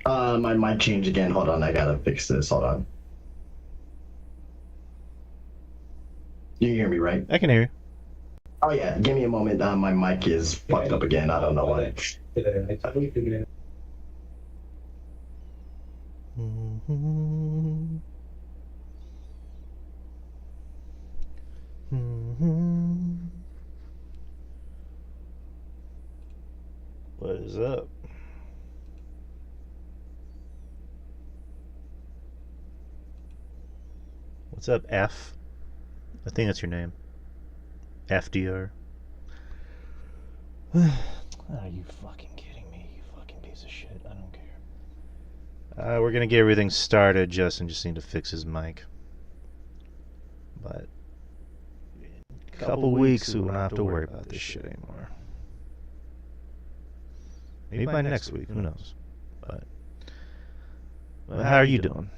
My mic changed again. Hold on, I gotta fix this. Hold on. You hear me, right? I can hear you. Oh yeah, give me a moment. My mic is fucked up again. I don't know why. What is up? What's up, F? I think that's your name. FDR. Are you fucking kidding me? You fucking piece of shit. I don't care. We're gonna get everything started. Justin just need to fix his mic. But in a couple weeks, we won't have to worry about this shit anymore. Maybe by next week. Who knows? But well, how are you doing?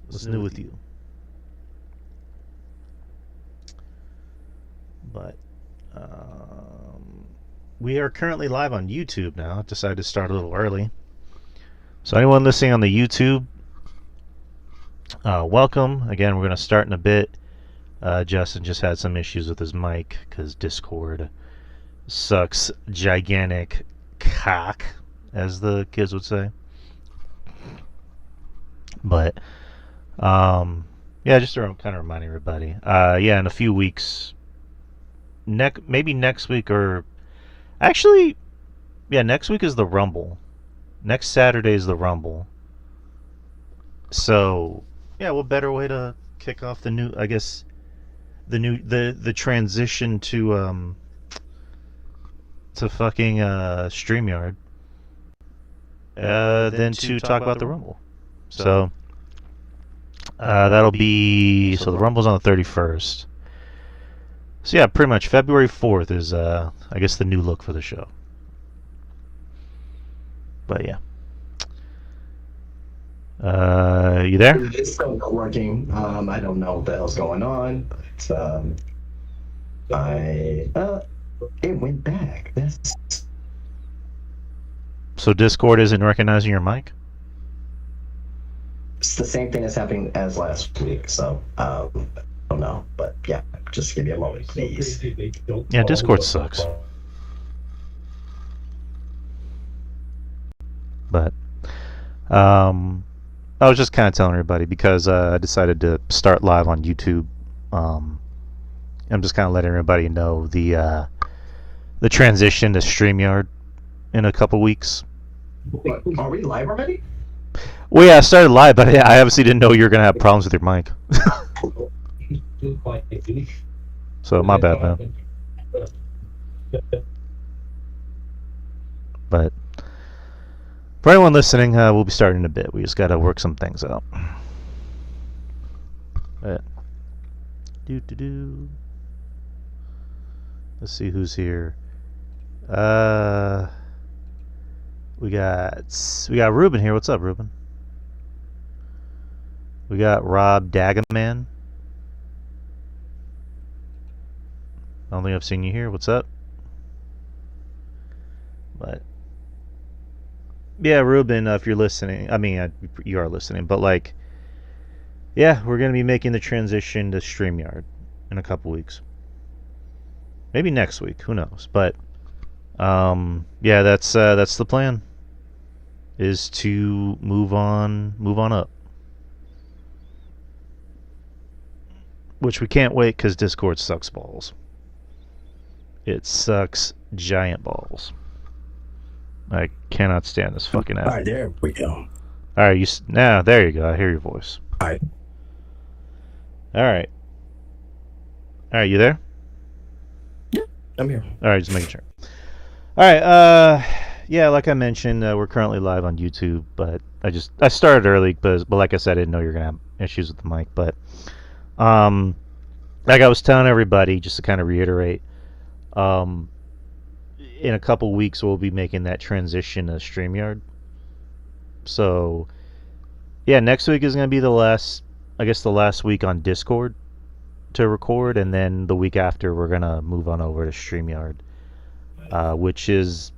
What's new with you? But we are currently live on YouTube now. Decided to start a little early. So anyone listening on the YouTube, welcome. Again, we're going to start in a bit. Justin just had some issues with his mic because Discord sucks gigantic cock, as the kids would say. But yeah, just to kind of remind everybody. Yeah, in a few weeks, maybe next week, or actually, yeah, next week is the Rumble. Next Saturday is the Rumble. So yeah, what better way to kick off the new, I guess, the transition to fucking StreamYard than to talk about the Rumble. So that'll be, so the Rumble's on the 31st. So yeah, pretty much February 4th is I guess the new look for the show. But yeah. You there? It's still not working. I don't know what the hell's going on. But it went back. So Discord isn't recognizing your mic? It's the same thing that's happening as last week. So I don't know, but yeah, just give me a moment, please. Yeah, Discord sucks. But I was just kind of telling everybody because I decided to start live on YouTube. I'm just kind of letting everybody know the transition to StreamYard in a couple weeks. Wait, are we live already? Well, yeah, I started live, but I obviously didn't know you were gonna have problems with your mic. So my bad, man. But for anyone listening, we'll be starting in a bit. We just gotta work some things out. But, let's see who's here. We got Ruben here. What's up, Ruben? We got Rob Dagaman. I don't think I've seen you here. What's up? But yeah, Ruben, if you're listening, I mean, you are listening, but like, yeah, we're gonna be making the transition to StreamYard in a couple weeks. Maybe next week. Who knows? But yeah, that's the plan. Is to move on up. Which we can't wait because Discord sucks balls. It sucks giant balls. I cannot stand this fucking app. All right, there we go. All right, now there you go. I hear your voice. All right. All right. All right, you there? Yeah, I'm here. All right, just making sure. All right. Yeah, like I mentioned, we're currently live on YouTube, but I started early, but like I said, I didn't know you were gonna have issues with the mic. But like I was telling everybody, just to kind of reiterate, in a couple weeks we'll be making that transition to StreamYard. So yeah, next week is gonna be the last week on Discord to record, and then the week after we're gonna move on over to StreamYard, which is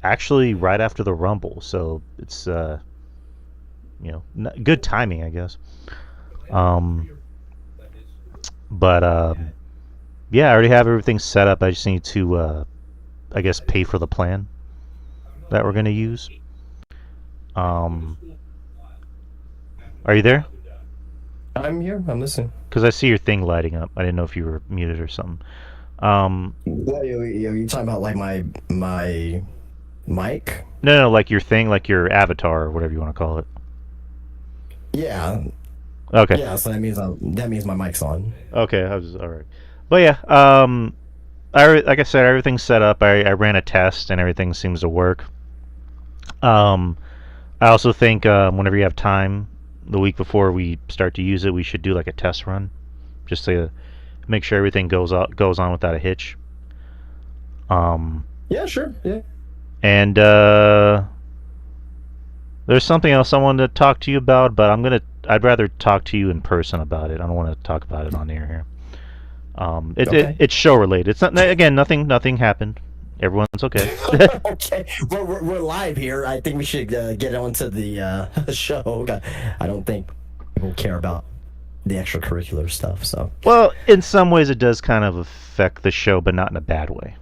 actually right after the Rumble. So it's good timing, I guess. But yeah, I already have everything set up. I just need to, I guess, pay for the plan that we're gonna use. Are you there? I'm here. I'm listening. Because I see your thing lighting up. I didn't know if you were muted or something. You talking about like my mic? No, like your thing, like your avatar or whatever you want to call it. Yeah. Okay. Yeah. So that means my mic's on. Okay, I was all right. But yeah, like I said, everything's set up. I ran a test and everything seems to work. I also think whenever you have time, the week before we start to use it, we should do like a test run, just to make sure everything goes on without a hitch. Yeah, sure. Yeah. And there's something else I wanted to talk to you about, but I'd rather talk to you in person about it. I don't want to talk about it on air here. Okay. It's show related. It's not, again, nothing happened. Everyone's okay. Okay, we're live here. I think we should get on to the show. I don't think people care about the extracurricular stuff. So, well, in some ways, it does kind of affect the show, but not in a bad way.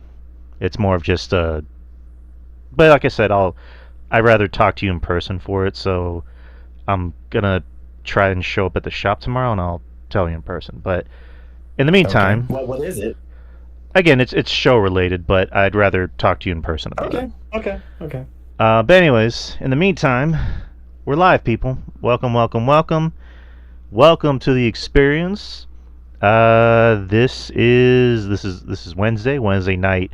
It's more of just but like I said, I'd rather talk to you in person for it. So I'm gonna try and show up at the shop tomorrow, and I'll tell you in person. But in the meantime, okay. What is it? Again, it's show related, but I'd rather talk to you in person about it. Okay. But anyways, in the meantime, we're live, people. Welcome to the experience. This is Wednesday night,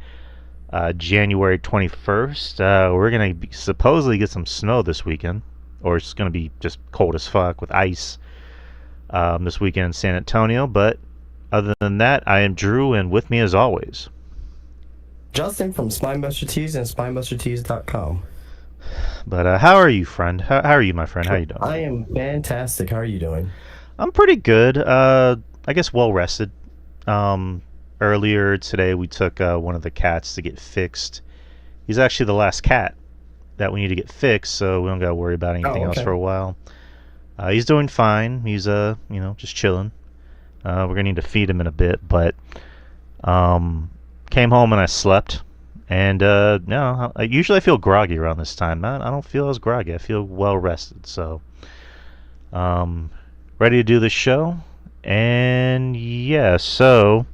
January 21st. We're gonna supposedly get some snow this weekend, or it's gonna be just cold as fuck with ice this weekend in San Antonio. But other than that, I am Drew, and with me as always, Justin from Spinebuster Tees and SpinebusterTees.com. But how are you, friend? How are you, my friend? How you doing? I am fantastic. How are you doing? I'm pretty good. I guess well rested. Earlier today, we took one of the cats to get fixed. He's actually the last cat that we need to get fixed, so we don't got to worry about anything else for a while. He's doing fine. He's just chilling. We're gonna need to feed him in a bit, but came home and I slept. And no, usually I feel groggy around this time. I don't feel as groggy. I feel well rested. So ready to do this show. And yeah, so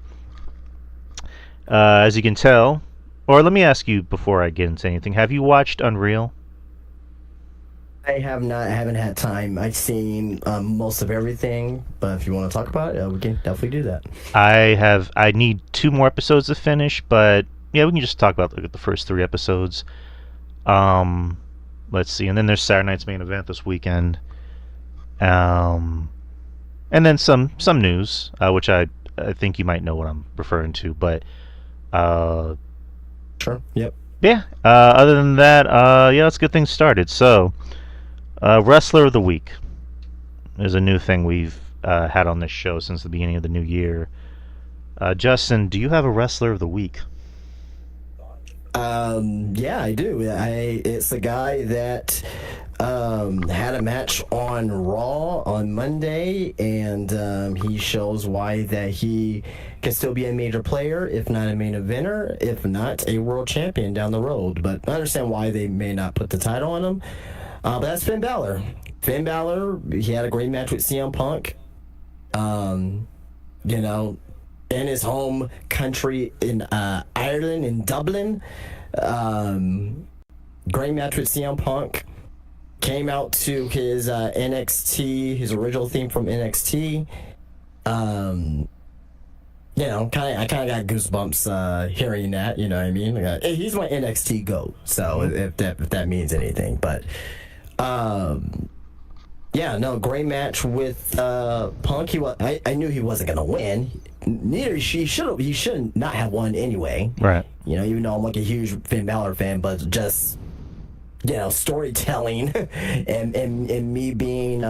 as you can tell, or let me ask you before I get into anything, have you watched Unreal? I have not. I haven't had time. I've seen most of everything, but if you want to talk about it, we can definitely do that. I need 2 more episodes to finish, but yeah, we can just talk about the first 3 episodes. Let's see, and then there's Saturday night's main event this weekend, and then some news, which I think you might know what I'm referring to, but Sure. Yep. Yeah. Other than that, yeah, let's get things started. So, Wrestler of the Week is a new thing we've had on this show since the beginning of the new year. Justin, do you have a Wrestler of the Week? Yeah, I do. It's a guy that had a match on Raw on Monday, and he shows why that he can still be a major player, if not a main eventer, if not a world champion down the road. But I understand why they may not put the title on him. But that's Finn Balor. Finn Balor, he had a great match with CM Punk. In his home country in Ireland, in Dublin. Great match with CM Punk. Came out to his NXT, his original theme from NXT. I kind of got goosebumps hearing that. You know what I mean? He's my NXT GOAT. So if that means anything, but great match with Punk. I knew he wasn't gonna win. Neither he should not have won anyway. Right. Even though I'm like a huge Finn Balor fan, but just storytelling and me being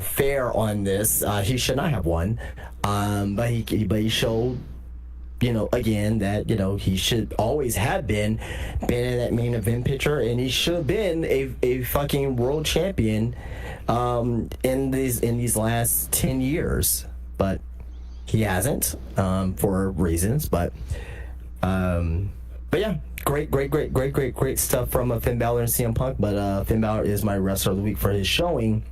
fair on this, he should not have won. But he showed again, that he should always have been in that main event picture, and he should have been a fucking world champion in these last 10 years, but he hasn't for reasons. But yeah, great stuff from Finn Balor and CM Punk. But Finn Balor is my wrestler of the week for his showing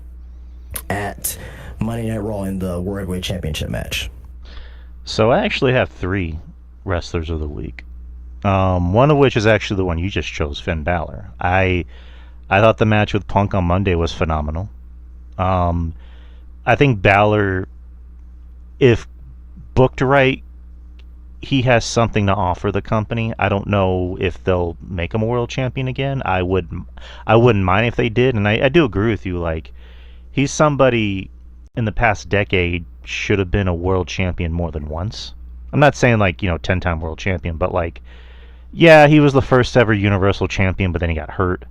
at Monday Night Raw in the World Heavyweight Championship match. So I actually have 3 wrestlers of the week. One of which is actually the one you just chose, Finn Balor. I thought the match with Punk on Monday was phenomenal. I think Balor, if booked right, he has something to offer the company. I don't know if they'll make him a world champion again. I wouldn't mind if they did, and I do agree with you. Like, he's somebody in the past decade should have been a world champion more than once. I'm not saying 10-time world champion, but yeah, he was the first ever Universal champion, but then he got hurt.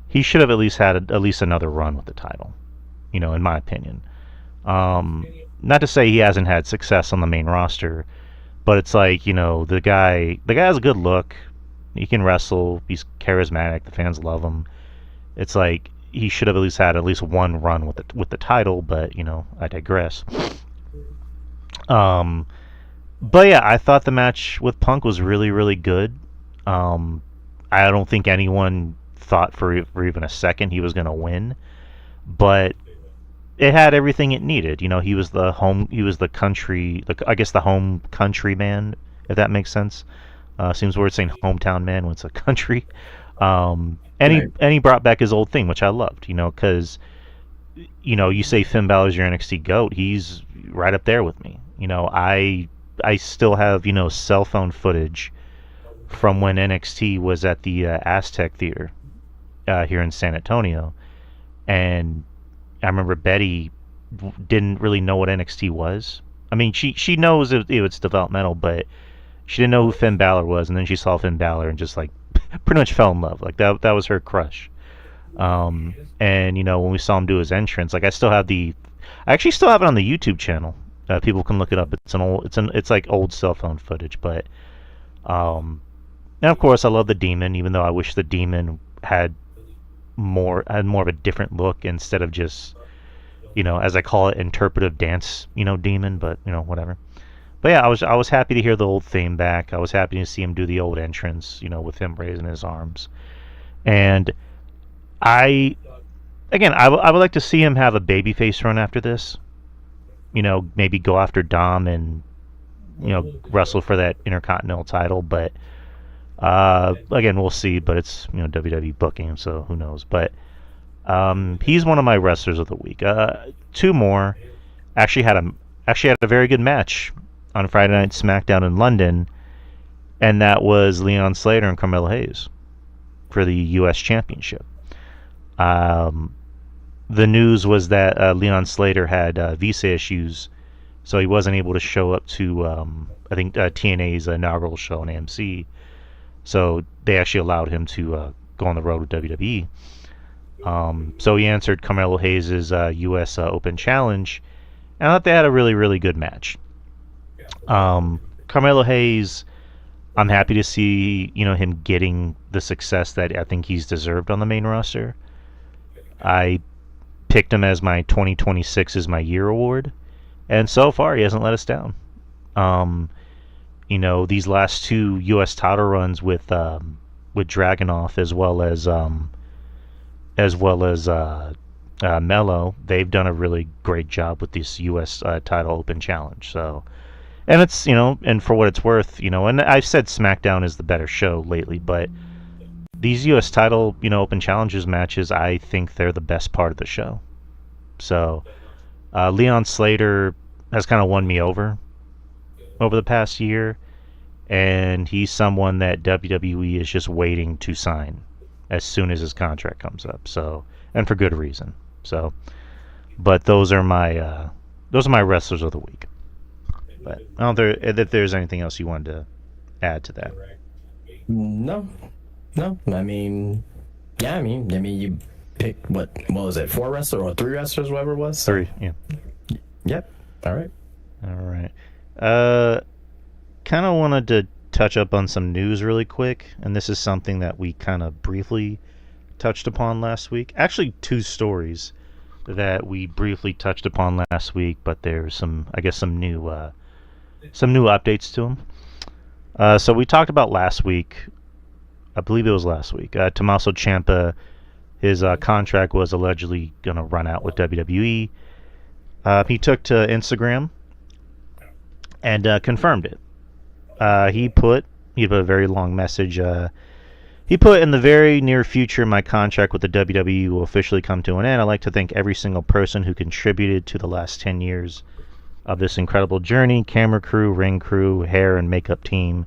He should have at least had at least another run with the title, in my opinion. Not to say he hasn't had success on the main roster, but it's the guy has a good look. He can wrestle. He's charismatic. The fans love him. It's he should have at least had at least one run with the title, but I digress. But yeah, I thought the match with Punk was really, really good. I don't think anyone thought for even a second he was going to win, but it had everything it needed. He was the home country man, if that makes sense. Seems weird saying hometown man when it's a country. And he brought back his old thing, which I loved, because you say Finn Balor's your NXT GOAT, he's right up there with me. I still have cell phone footage from when NXT was at the Aztec Theater here in San Antonio, and I remember Betty didn't really know what NXT was. I mean, she knows it's developmental, but she didn't know who Finn Balor was, and then she saw Finn Balor and just pretty much fell in love. That was her crush. And when we saw him do his entrance, I actually still have it on the YouTube channel. People can look it up. It's like old cell phone footage, but and of course I love the Demon, even though I wish the Demon had more of a different look instead of just as I call it, interpretive dance Demon, but whatever. But yeah, I was happy to hear the old theme back. I was happy to see him do the old entrance, with him raising his arms. And I would like to see him have a babyface run after this. Maybe go after Dom and wrestle for that Intercontinental title. But again, we'll see. But it's WWE booking, so who knows? But he's one of my wrestlers of the week. 2 more actually had a very good match on Friday Night SmackDown in London, and that was Leon Slater and Carmelo Hayes for the U.S. Championship. The news was that Leon Slater had visa issues, so he wasn't able to show up to I think TNA's inaugural show on AMC. So they actually allowed him to go on the road with WWE. So he answered Carmelo Hayes' U.S. Open Challenge, and I thought they had a really, really good match. Carmelo Hayes, I'm happy to see him getting the success that I think he's deserved on the main roster. I picked him as my 2026 is my year award, and so far he hasn't let us down. These last 2 U.S. title runs with Dragunov as well as Mello, they've done a really great job with this U.S. title Open Challenge. So, and it's and for what it's worth, and I've said SmackDown is the better show lately, but these U.S. title Open Challenges matches, I think they're the best part of the show. So, Leon Slater has kind of won me over the past year, and he's someone that WWE is just waiting to sign as soon as his contract comes up. So, and for good reason. So, but those are my wrestlers of the week. But I don't know if there's anything else you wanted to add to that. No. I mean, you picked what was it? 4 wrestlers or 3 wrestlers, whatever it was. 3, yeah. Yep. All right. kind of wanted to touch up on some news really quick, and this is something that we kind of briefly touched upon last week. Actually, two stories that we briefly touched upon last week, but there's some new updates to them. So we talked about last week. I believe it was last week. Tommaso Ciampa, his contract was allegedly going to run out with WWE. He took to Instagram and confirmed it. He put a very long message. He put, in the very near future, my contract with the WWE will officially come to an end. I'd like to thank every single person who contributed to the last 10 years of this incredible journey. Camera crew, ring crew, hair and makeup team,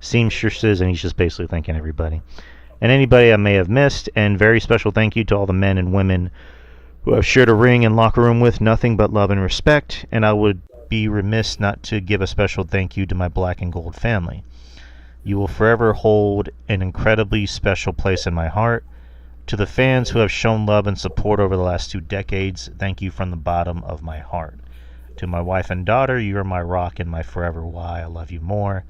seamstresses, and he's just basically thanking everybody. And anybody I may have missed, and very special thank you to all the men and women who I've shared a ring and locker room with, nothing but love and respect. And I would be remiss not to give a special thank you to my black and gold family. You will forever hold an incredibly special place in my heart. To the fans who have shown love and support over the last 2 decades, thank you from the bottom of my heart. To my wife and daughter, you are my rock and my forever why. I love you more.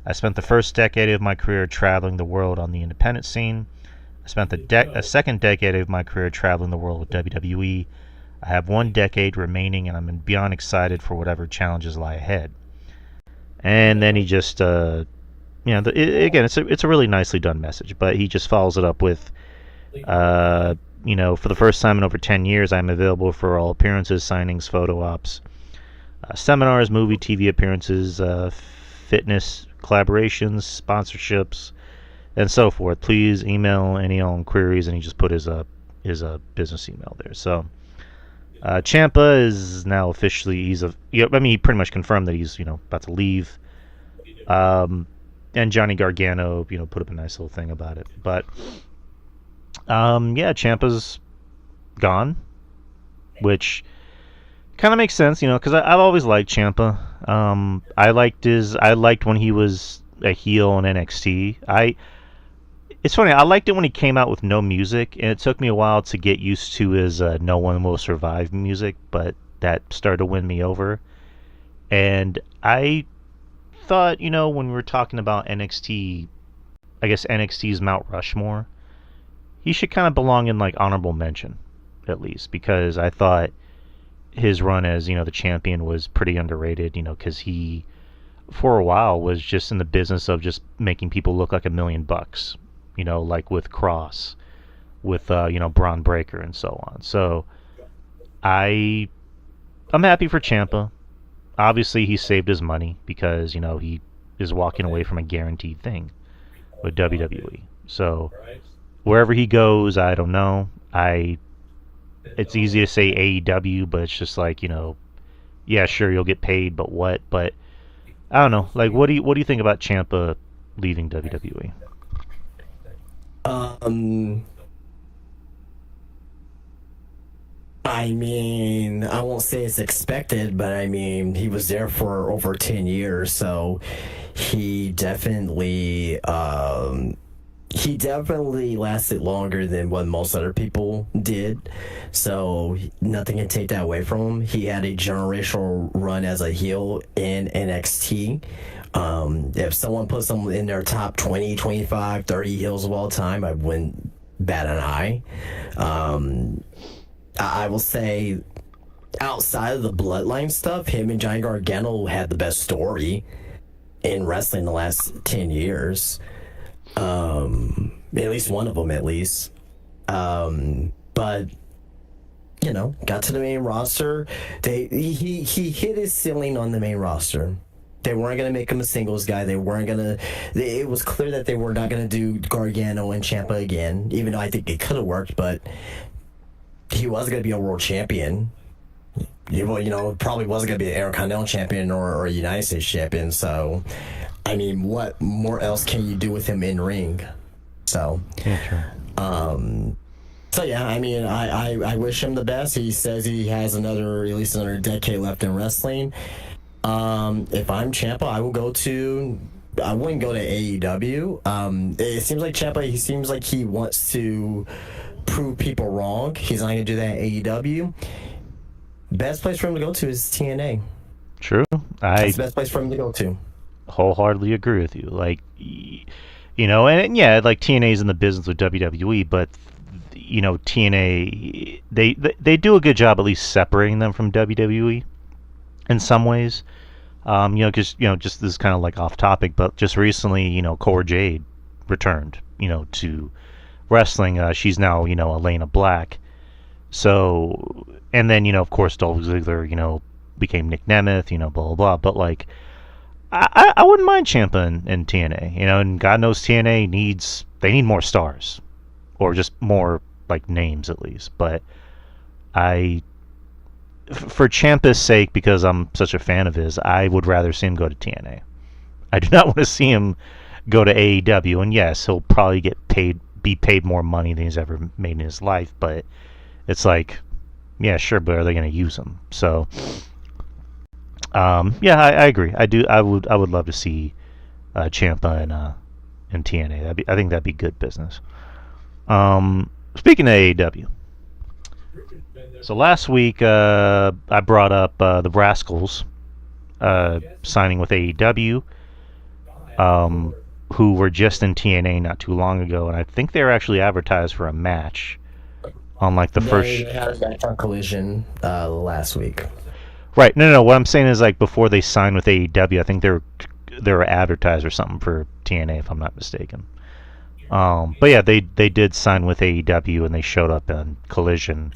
I spent the first decade of my career traveling the world on the independent scene. I spent a second decade of my career traveling the world with WWE. I have 1 decade remaining, and I'm beyond excited for whatever challenges lie ahead. And then he just, again, it's a really nicely done message, but he just follows it up with, for the first time in over 10 years, I'm available for all appearances, signings, photo ops, seminars, movie, TV appearances, fitness collaborations, sponsorships, and so forth. Please email any inquiries, and he just put his business email there. So Ciampa is now officially he pretty much confirmed that he's about to leave. And Johnny Gargano put up a nice little thing about it. But Ciampa's gone, which kind of makes sense, because I've always liked Ciampa. I liked when he was a heel in NXT. It's funny, I liked it when he came out with no music, and it took me a while to get used to his No One Will Survive music, but that started to win me over. And I thought, when we were talking about NXT, I guess NXT's Mount Rushmore, he should kind of belong in honorable mention, at least, because I thought his run as the champion was pretty underrated, because he for a while was just in the business of just making people look like $1 million, like with Cross, with Braun Breaker and so on. So I'm happy for Ciampa. Obviously he saved his money because he is walking away from a guaranteed thing with WWE. So wherever he goes, I don't know. It's easy to say AEW, but it's just yeah, sure, you'll get paid, but what? But I don't know. What do you think about Ciampa leaving WWE? I won't say it's expected, but he was there for over 10 years, so he definitely lasted longer than what most other people did, so nothing can take that away from him. He had a generational run as a heel in NXT. If someone puts him in their top 20, 25, 30 heels of all time, I wouldn't bat an eye. I will say, outside of the bloodline stuff, him and Johnny Gargano had the best story in wrestling the last 10 years. At least one of them, at least. But got to the main roster. He hit his ceiling on the main roster. They weren't going to make him a singles guy. It was clear that they were not going to do Gargano and Ciampa again, even though I think it could have worked, but he was going to be a world champion. Probably wasn't going to be an Intercontinental champion or a United States champion. So, what more else can you do with him in ring? So, I wish him the best. He says he has at least another decade left in wrestling. If I'm Ciampa, I wouldn't go to AEW. It seems like Ciampa, he seems like he wants to prove people wrong. He's not going to do that at AEW. Best place for him to go to is TNA. True. That's the best place for him to go to. wholeheartedly agree with you. Like, and yeah, like TNA's in the business with WWE, but TNA they do a good job at least separating them from WWE in some ways. Because just this is kind of like off topic, but just recently, Cora Jade returned, to wrestling. She's now, Elena Black. So, and then, of course, Dolph Ziggler, became Nick Nemeth, blah, blah, blah. But, like, I wouldn't mind Ciampa in TNA, and God knows TNA they need more stars. Or just more, like, names at least. But for Ciampa's sake, because I'm such a fan of his, I would rather see him go to TNA. I do not want to see him go to AEW. And yes, he'll probably be paid more money than he's ever made in his life. But it's like, yeah, sure, but are they going to use him? So, yeah, I agree. I would love to see Ciampa in TNA. I think that'd be good business. Speaking of AEW, so last week I brought up the Rascals signing with AEW, who were just in TNA not too long ago, and I think they were actually advertised for a match on like the first. They had a match on Collision last week. Right. No. What I'm saying is, like, before they signed with AEW, I think they were advertised or something for TNA, if I'm not mistaken. But yeah, they did sign with AEW, and they showed up in Collision.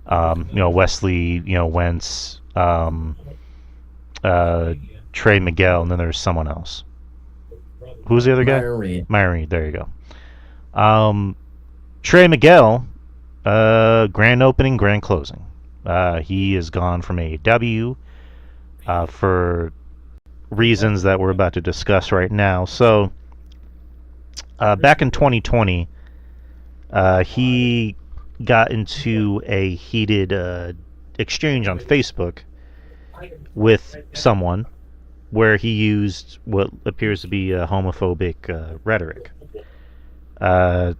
Wesley, Wentz, Trey Miguel, and then there's someone else. Who's the other guy? Myron Reed. There you go. Trey Miguel, grand opening, grand closing. He is gone from AEW for reasons that we're about to discuss right now. So, back in 2020, he got into a heated exchange on Facebook with someone where he used what appears to be a homophobic rhetoric. I'll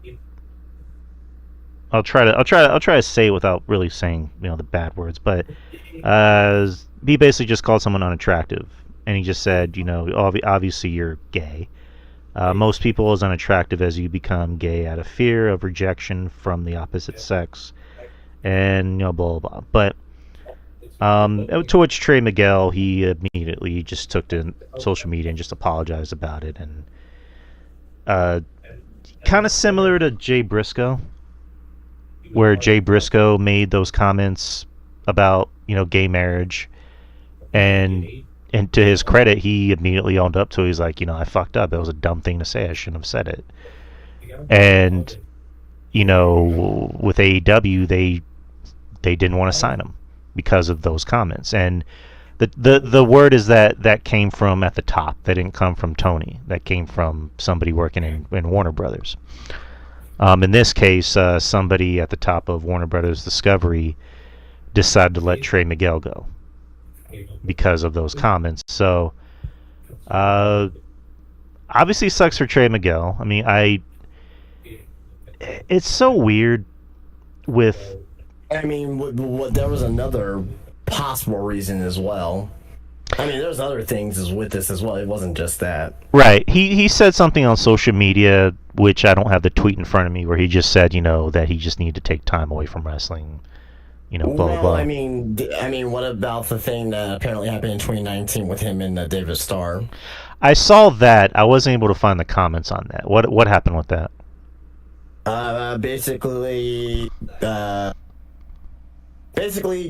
try to say it without really saying the bad words, but he basically just called someone unattractive, and he just said, obviously you're gay. Most people is unattractive as you become gay out of fear of rejection from the opposite sex, and blah blah blah. But to which Trey Miguel, he immediately just took to social media and just apologized about it, and kind of similar to Jay Briscoe, where Jay Briscoe made those comments about gay marriage, and to his credit, he immediately owned up to it. He's like, I fucked up. It was a dumb thing to say. I shouldn't have said it. And with AEW, they didn't want to sign him because of those comments. And the word is that came from at the top. That didn't come from Tony. That came from somebody working in Warner Brothers. In this case, somebody at the top of Warner Brothers Discovery decided to let Trey Miguel go because of those comments. So, obviously sucks for Trey Miguel. I mean, it's so weird with... I mean, there was another possible reason as well. I mean, there's other things with this as well. It wasn't just that. Right. He said something on social media, which I don't have the tweet in front of me, where he just said, that he just needed to take time away from wrestling. Blah, blah, blah. I mean, what about the thing that apparently happened in 2019 with him and David Starr? I saw that. I wasn't able to find the comments on that. What happened with that? Basically,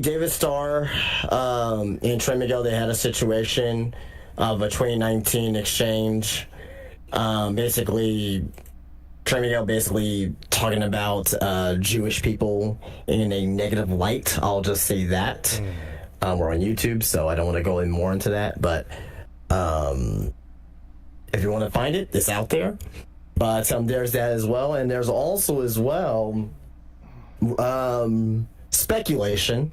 David Starr and Trey Miguel, they had a situation of a 2019 exchange. Trey Miguel talking about Jewish people in a negative light. I'll just say that. We're on YouTube, so I don't want to go in more into that. But if you want to find it, it's out there. But there's that as well. And there's also as well speculation.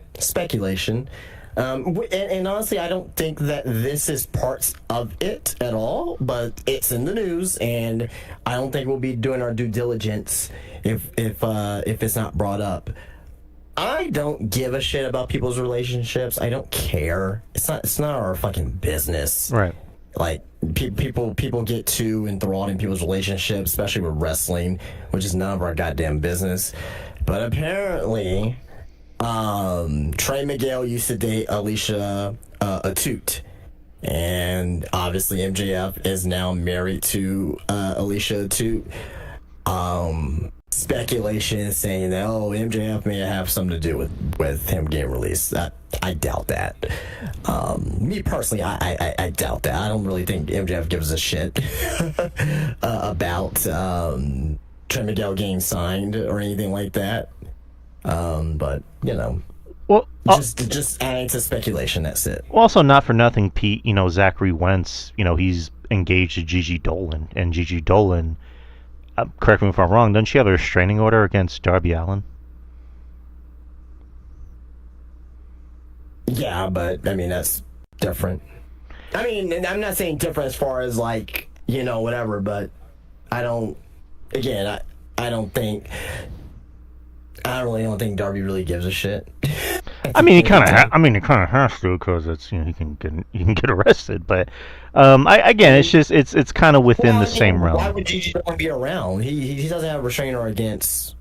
And honestly, I don't think that this is parts of it at all, but it's in the news, and I don't think we'll be doing our due diligence if it's not brought up. I don't give a shit about people's relationships. I don't care. It's not our fucking business. Right. Like people get too enthralled in people's relationships, especially with wrestling, which is none of our goddamn business. But apparently, Trey Miguel used to date Alicia Atout. And obviously MJF is now married to Alicia Atout. Speculation saying that, MJF may have something to do with him getting released. I doubt that. Me personally, I doubt that. I don't really think MJF gives a shit about Trey Miguel getting signed or anything like that. But Well, just adding to speculation. That's it. also not for nothing, Pete. Zachary Wentz. He's engaged to Gigi Dolan, and Gigi Dolan. Correct me if I'm wrong. Doesn't she have a restraining order against Darby Allin? Yeah, but I mean that's different. I mean, and I'm not saying different as far as like whatever, but I don't. Again, I don't think. I really don't think Darby really gives a shit. I mean, he kind of has to because it's he can get arrested. But again, it's just it's kind of within the same realm. Why would Gigi Dolan be around? He doesn't have a restraining order against.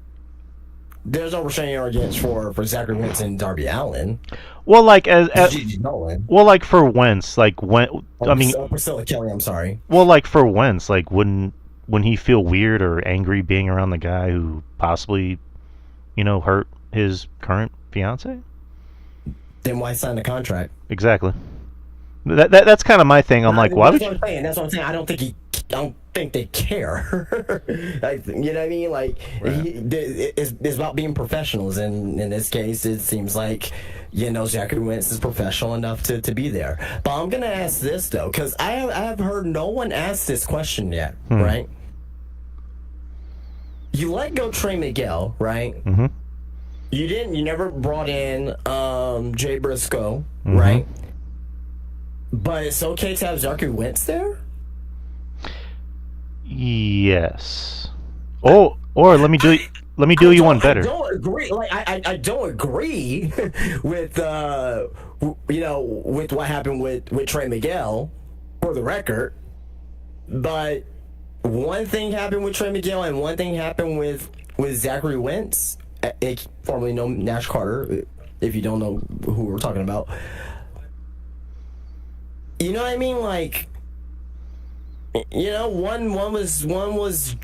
There's no restraining order against for Zachary Wentz and Darby Allin. Well, like Gigi Dolan. Well, like for Wentz, like Priscilla Kelly. I'm sorry. Well, like for Wentz, like wouldn't he feel weird or angry being around the guy who possibly, hurt his current fiance? Then why sign the contract? Exactly. That's kind of my thing. I'm like, why would you? That's what I'm saying. I don't think they care. Like, you know what I mean? Like, right. It's about being professionals, and in this case, it seems like Zachary Wentz is professional enough to be there. But I'm gonna ask this though, because I have heard no one ask this question yet. Right? You let go Trey Miguel, right? Mm-hmm. You never brought in Jay Briscoe, right? But it's okay to have Zachary Wentz there? Yes. Or let me do you one better. I don't agree. Like I don't agree with with what happened with Trey Miguel, for the record. But one thing happened with Trey Miguel and one thing happened with Zachary Wentz, formerly known Nash Carter, if you don't know who we're talking about. You know what I mean? Like, one was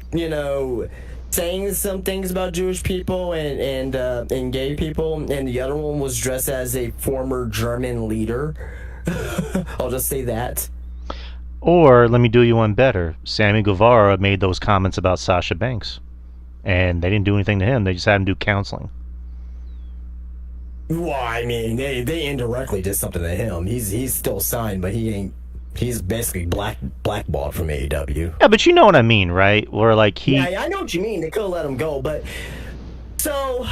saying some things about Jewish people and gay people, and the other one was dressed as a former German leader. I'll just say that. Or let me do you one better. Sammy Guevara made those comments about Sasha Banks, and they didn't do anything to him. They just had him do counseling. Well, I mean, they indirectly did something to him. He's still signed, but he ain't. He's basically blackballed from AEW. Yeah, but you know what I mean, right? Or like Yeah, I know what you mean. They could have let him go, but so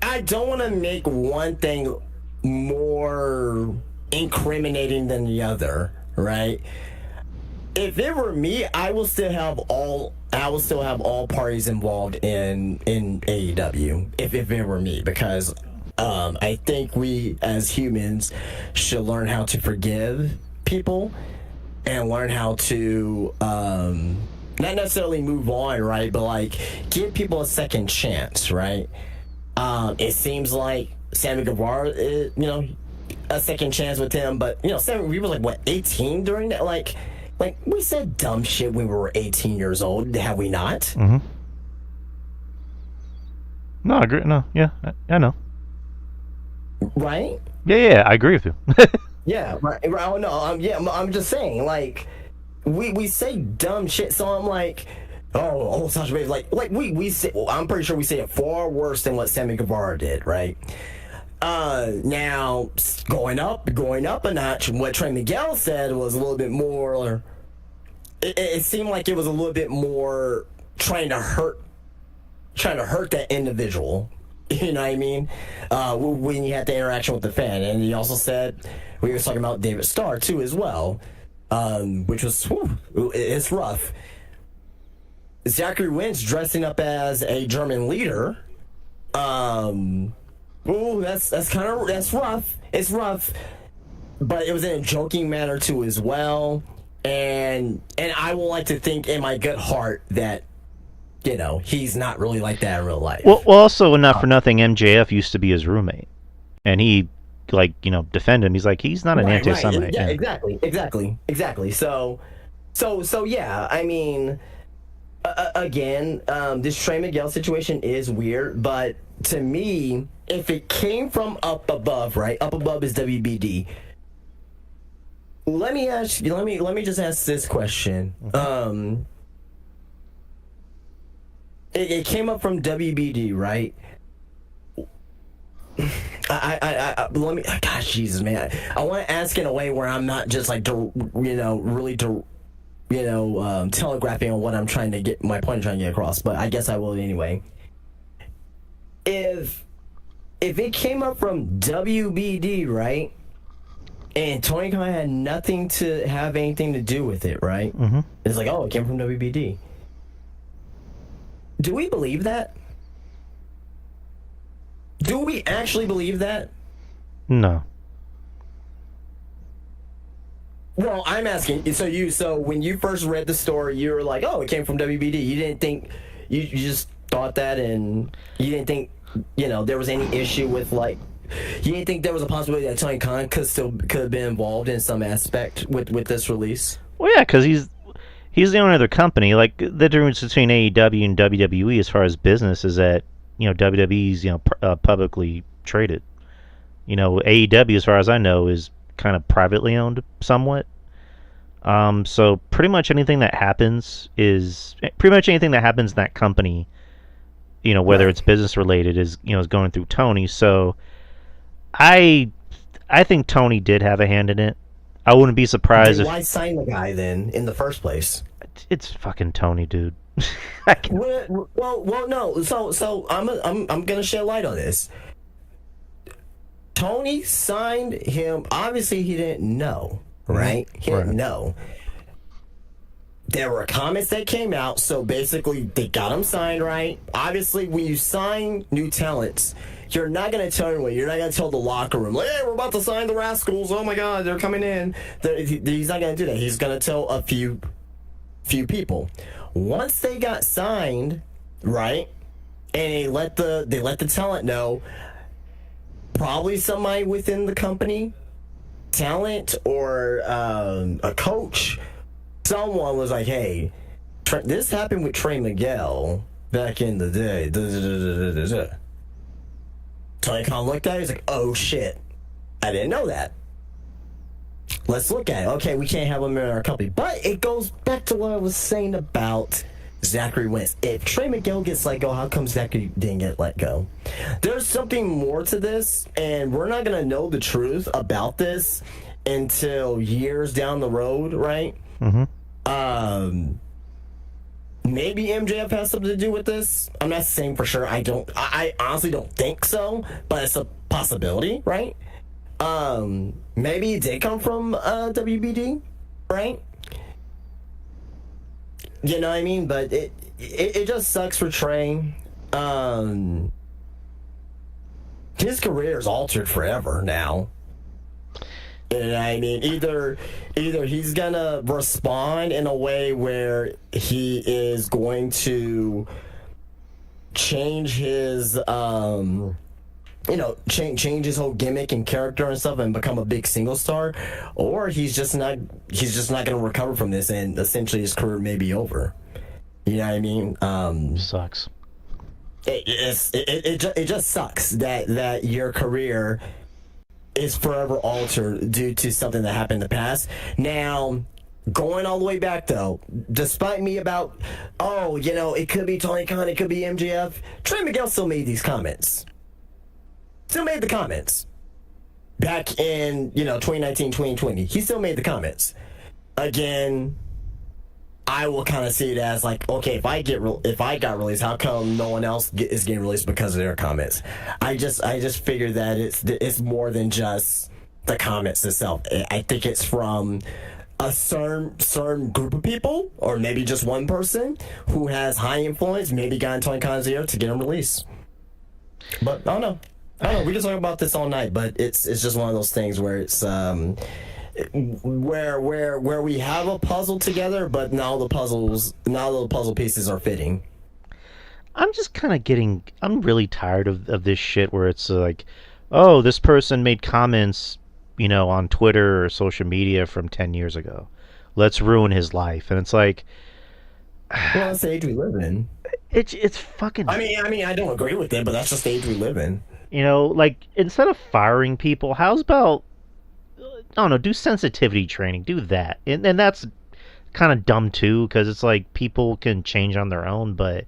I don't want to make one thing more incriminating than the other, right? If it were me, I will still have all parties involved in AEW. If it were me, because I think we as humans should learn how to forgive people and learn how to not necessarily move on, right? But like give people a second chance, right? It seems like Sammy Guevara, a second chance with him, but Sammy, we were like what 18 during that, like we said dumb shit when we were 18 years old, have we not? Mm-hmm. No, I agree. No, yeah, I know. Right? Yeah, I agree with you. Yeah, right. Oh, no, I'm just saying, like, we say dumb shit, so I'm like, Sasha Banks, like we say, I'm pretty sure we say it far worse than what Sammy Guevara did, right? Now going up a notch, what Trey Miguel said was a little bit more. It seemed like it was a little bit more trying to hurt that individual. You know what I mean? When you had the interaction with the fan. And he also said, we were talking about David Starr too as well, which was, it's rough. Zachary Wentz dressing up as a German leader. That's rough. It's rough. but it was in a joking manner too as well. And I will like to think in my good heart that, you know, he's not really like that in real life. Well, also, not for nothing, MJF used to be his roommate, and he, like, you know, defended him. He's like, he's not an anti-Semite. Right. Yeah, exactly. So yeah. I mean, again, this Trey Miguel situation is weird, but to me, if it came from up above, right? Up above is WBD. Let me just ask this question. It came up from WBD, right? Let me. Gosh, Jesus, man. I want to ask in a way where I'm not just like, telegraphing on what I'm trying to get, my point I'm trying to get across. But I guess I will anyway. If it came up from WBD, right? And Tony Khan had nothing to have anything to do with it, right? Mm-hmm. It's like, oh, it came from WBD. Do we believe that? Do we actually believe that? No. Well, I'm asking. So when you first read the story, you were like, "Oh, it came from WBD." You didn't think, you just thought that, and you didn't think, there was any issue with, like, you didn't think there was a possibility that Tony Khan could have been involved in some aspect with this release. Well, yeah, because he's the owner of the company. Like, the difference between AEW and WWE as far as business is that, WWE's, publicly traded. AEW, as far as I know, is kind of privately owned somewhat. So pretty much anything that happens in that company, whether it's business related, is going through Tony. So I think Tony did have a hand in it. I wouldn't be surprised why sign the guy then in the first place? It's fucking Tony, dude. Well, no. So I'm gonna shed light on this. Tony signed him. Obviously, he didn't know, right? He didn't know. There were comments that came out, so basically they got him signed, right? Obviously, when you sign new talents, you're not going to tell anyone. You're not going to tell the locker room, hey, we're about to sign the Rascals. Oh, my God, they're coming in. He's not going to do that. He's going to tell a few people. Once they got signed, right, and they let the talent know, probably somebody within the company, talent or a coach, someone was like, hey, this happened with Trey Miguel back in the day. Tony Khan looked at it, he's like, oh shit, I didn't know that. Let's look at it. Okay, we can't have him in our company. But it goes back to what I was saying about Zachary Wentz. If Trey Miguel gets let go, how come Zachary didn't get let go? There's something more to this, and we're not going to know the truth about this until years down the road, right? Mm-hmm. Maybe MJF has something to do with this. I'm not saying for sure. I honestly don't think so, but it's a possibility, right? Maybe it did come from WBD, right? You know what I mean? But it just sucks for Trey. His career is altered forever now. And I mean, either he's gonna respond in a way where he is going to change his change his whole gimmick and character and stuff and become a big single star, or he's just not gonna recover from this, and essentially his career may be over. You know what I mean? Sucks. It just sucks that your career is forever altered due to something that happened in the past. Now, going all the way back though, despite me about, it could be Tony Khan, it could be MJF, Trey Miguel still made these comments. Still made the comments. Back in, 2019, 2020. He still made the comments. Again, I will kind of see it as like, okay, if I got released, how come no one else is getting released because of their comments? I just figured that it's more than just the comments itself. I think it's from a certain group of people, or maybe just one person who has high influence, maybe got in Tony Khan's ear to get him released. But I don't know. I don't know. We can talk about this all night, but it's just one of those things where it's where we have a puzzle together, but now the puzzle pieces are fitting. I'm just kind of I'm really tired of this shit where it's like, oh, this person made comments, on Twitter or social media from 10 years ago. Let's ruin his life. And it's like, well, that's the age we live in. It's fucking. I mean, I don't agree with it, but that's just the age we live in. Like, instead of firing people, how's about, I don't know, do sensitivity training, do that. And that's kind of dumb too, because it's like people can change on their own, but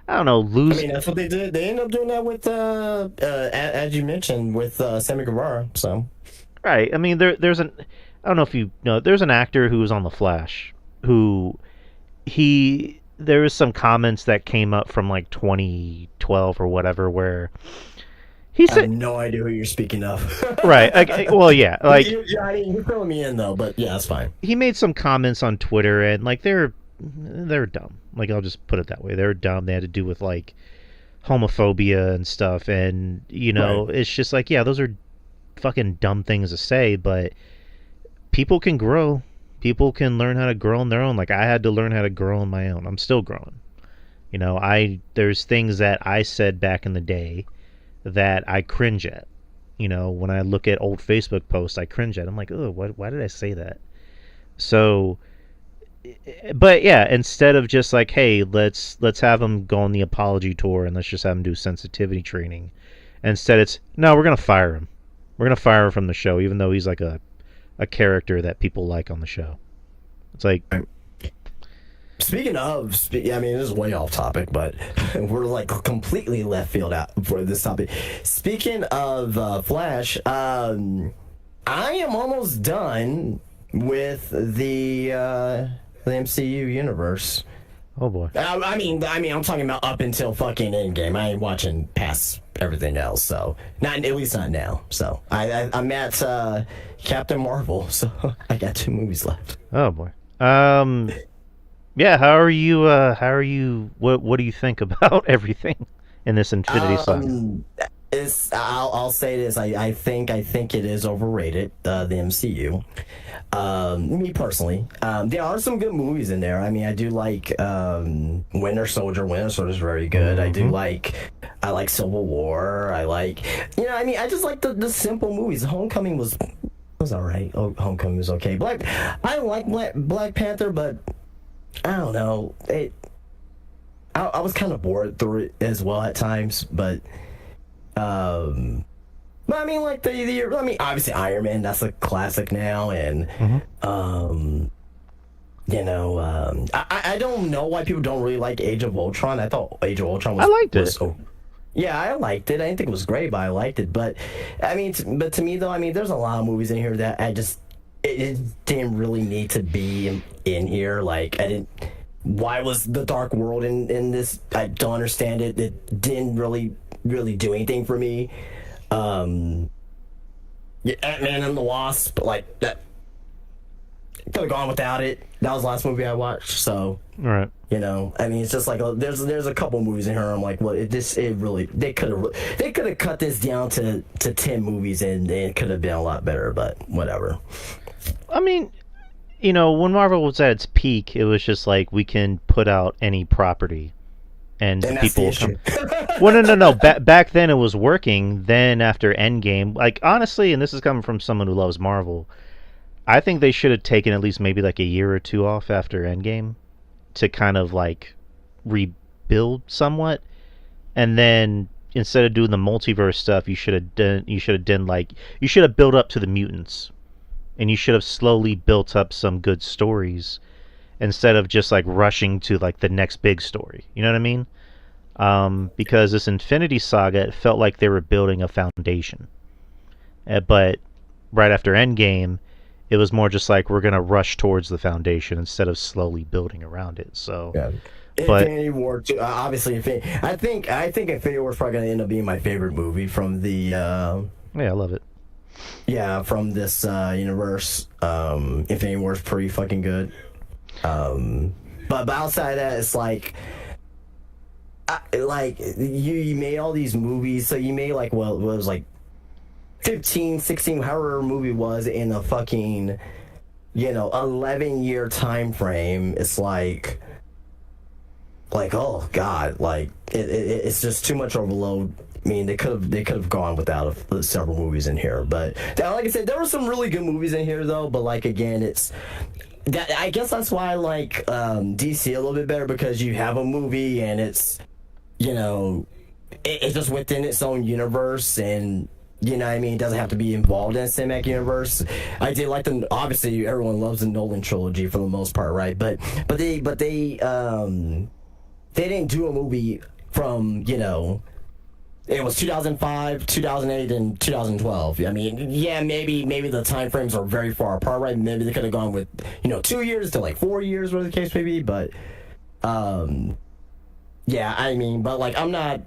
I don't know, I mean, that's what they did. They ended up doing that with, as you mentioned, with Sammy Guevara. So, right. I mean, I don't know if you know, there's an actor who was on The Flash, there was some comments that came up from like 2012 or whatever, where he said, I have no idea who you're speaking of. Right. Well, yeah. Like, I mean, you're filling me in though, but yeah, that's fine. He made some comments on Twitter, and like they're dumb. Like, I'll just put it that way. They're dumb. They had to do with like homophobia and stuff, and right. It's just like, yeah, those are fucking dumb things to say, but people can grow. People can learn how to grow on their own. Like, I had to learn how to grow on my own. I'm still growing. There's things that I said back in the day that I cringe at. When I look at old Facebook posts, I cringe at. I'm like, oh, why did I say that? So, but yeah, instead of just like, hey, let's have him go on the apology tour and let's just have him do sensitivity training. Instead, it's, no, we're gonna fire him. We're gonna fire him from the show, even though he's like a character that people like on the show. It's like, speaking of, I mean, this is way off topic, but we're like completely left field out for this topic. Speaking of Flash, I am almost done with the MCU universe. Oh boy. I mean, I'm talking about up until fucking Endgame. I ain't watching past everything else, so at least not now. So I'm at Captain Marvel, so I got 2 movies left. Oh boy. Yeah. How are you? What do you think about everything in this Infinity Saga? I'll say this. I think it is overrated. The MCU. Me personally, there are some good movies in there. I mean, I do like Winter Soldier. Winter Soldier is very good. Mm-hmm. I like Civil War. I like, I just like the simple movies. Homecoming was all right. Oh, Homecoming was okay. I like Black Panther, but I don't know. I was kind of bored through it as well at times, but I mean, like obviously Iron Man, that's a classic now, and I don't know why people don't really like Age of Ultron. I thought Age of Ultron was. I liked it. Yeah, I liked it. I didn't think it was great, but I liked it. But I mean, but to me though, I mean, there's a lot of movies in here that it didn't really need to be in here. Like, I didn't. Why was the Dark World in this? I don't understand it. It didn't really do anything for me. Ant-Man and the Wasp, like, that could have gone without it. That was the last movie I watched, so right. I mean, it's just like there's a couple movies in here. I'm like, well, they could have cut this down to 10 movies and it could have been a lot better, but whatever. I mean, when Marvel was at its peak, it was just like, we can put out any property and people will come. Well, no. Back then it was working. Then after Endgame, like, honestly, and this is coming from someone who loves Marvel, I think they should have taken at least maybe like a year or 2 off after Endgame to kind of like rebuild somewhat, and then instead of doing the multiverse stuff, you should have built up to the mutants, and you should have slowly built up some good stories instead of just like rushing to like the next big story. You know what I mean? Because this Infinity Saga, it felt like they were building a foundation, but right after Endgame, it was more just like, we're gonna rush towards the foundation instead of slowly building around it. So, yeah. But Infinity War, obviously, I think Infinity War is probably gonna end up being my favorite movie from the. Yeah, I love it. Yeah, from this universe, Infinity War is pretty fucking good. But outside of that, it's like, like you made all these movies, so you made like, well, it was like 15, 16, however movie was in a fucking, 11-year time frame. It's like oh god, like it's just too much overload. I mean, they could have gone without several movies in here, but like I said, there were some really good movies in here though. But like again, I guess that's why I like DC a little bit better, because you have a movie and it's it's just within its own universe, and you know what I mean, it doesn't have to be involved in a cinematic universe. I did like obviously everyone loves the Nolan trilogy for the most part, right? But they didn't do a movie from, it was 2005, 2008, and 2012. I mean, yeah, maybe the time frames are very far apart, right? Maybe they could have gone with, 2 years to like 4 years, whatever the case may be. But, yeah, I mean, but like, I'm not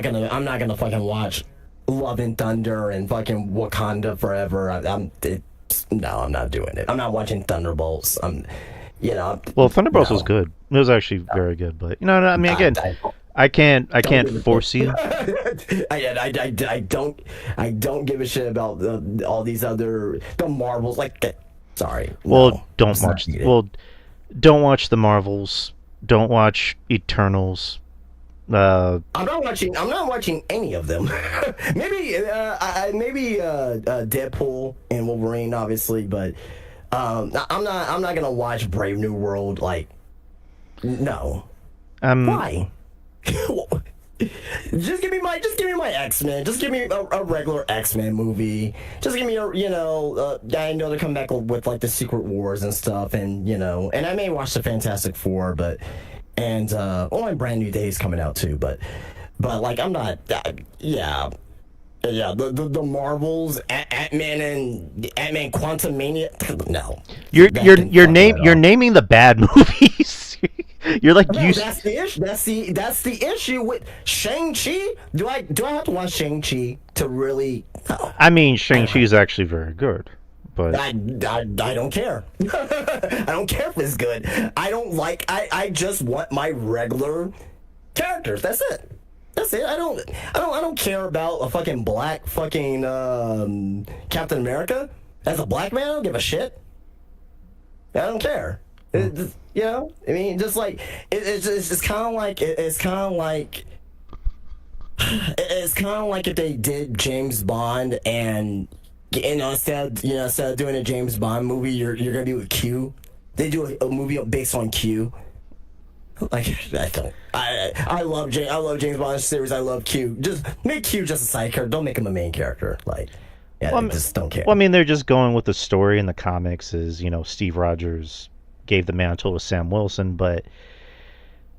gonna fucking watch Love and Thunder and fucking Wakanda Forever. I'm not doing it. I'm not watching Thunderbolts. Well, Thunderbolts was good. It was actually very good, but I mean, again, I can't force you. I don't give a shit about all these other Marvels. Like, sorry. Well, don't watch the Marvels. Don't watch Eternals. I'm not watching any of them. maybe Deadpool and Wolverine, obviously, but I'm not gonna watch Brave New World. Like, no. Why? Just give me my X-Men. Just give me a regular X-Men movie. Just give me I know they're coming back with like the Secret Wars and stuff, and and I may watch the Fantastic Four, but my Brand New Day is coming out too, but like I'm not. The Marvels, Ant-Man and Ant-Man Quantumania. No, you're naming the bad movies. You're like, that's the issue. That's the issue with Shang-Chi. Do I have to watch Shang-Chi to really? No. I mean, Shang-Chi is actually very good, but I don't care. I don't care if it's good. I just want my regular characters. That's it. I don't care about a fucking black fucking Captain America. As a black man, I don't give a shit. I don't care. I mean, just like it's kind of like if they did James Bond and instead of doing a James Bond movie, you're gonna do a Q. They do a movie based on Q. Like, I love James Bond series. I love Q. Just make Q just a side character. Don't make him a main character. Like, just don't care. Well, I mean, they're just going with the story in the comics. Is Steve Rogers gave the mantle to Sam Wilson, but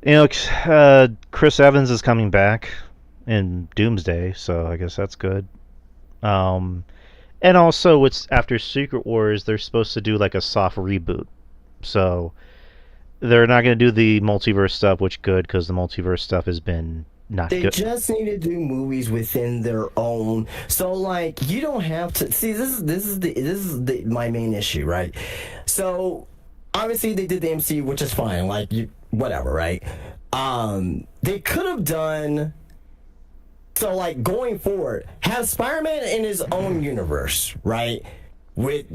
Chris Evans is coming back in Doomsday, so I guess that's good. And also, it's after Secret Wars, they're supposed to do like a soft reboot, so they're not going to do the multiverse stuff, which good, because the multiverse stuff has been not good. They just need to do movies within their own. So like, you don't have to see. This is my main issue, right? So obviously they did the MC, which is fine. Like, whatever, right? They could have done. So like, going forward, have Spider-Man in his own universe, right? With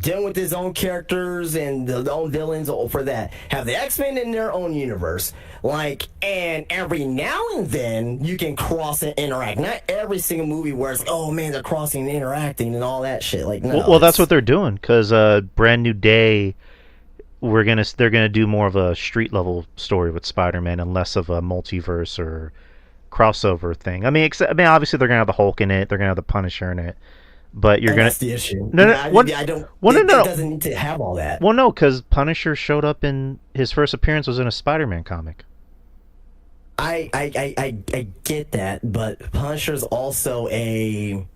dealing with his own characters and the own villains for that. Have the X-Men in their own universe. Like, and every now and then you can cross and interact. Not every single movie where it's, oh man, they're crossing and interacting and all that shit. Like, no. Well, that's what they're doing, because Brand New Day, they're gonna do more of a street level story with Spider-Man and less of a multiverse or crossover thing. I mean, obviously they're gonna have the Hulk in it, they're gonna have the Punisher in it. But that's the issue. It doesn't need to have all that. Well, no, because Punisher showed up in his first appearance was in a Spider-Man comic. I get that, but Punisher's also a.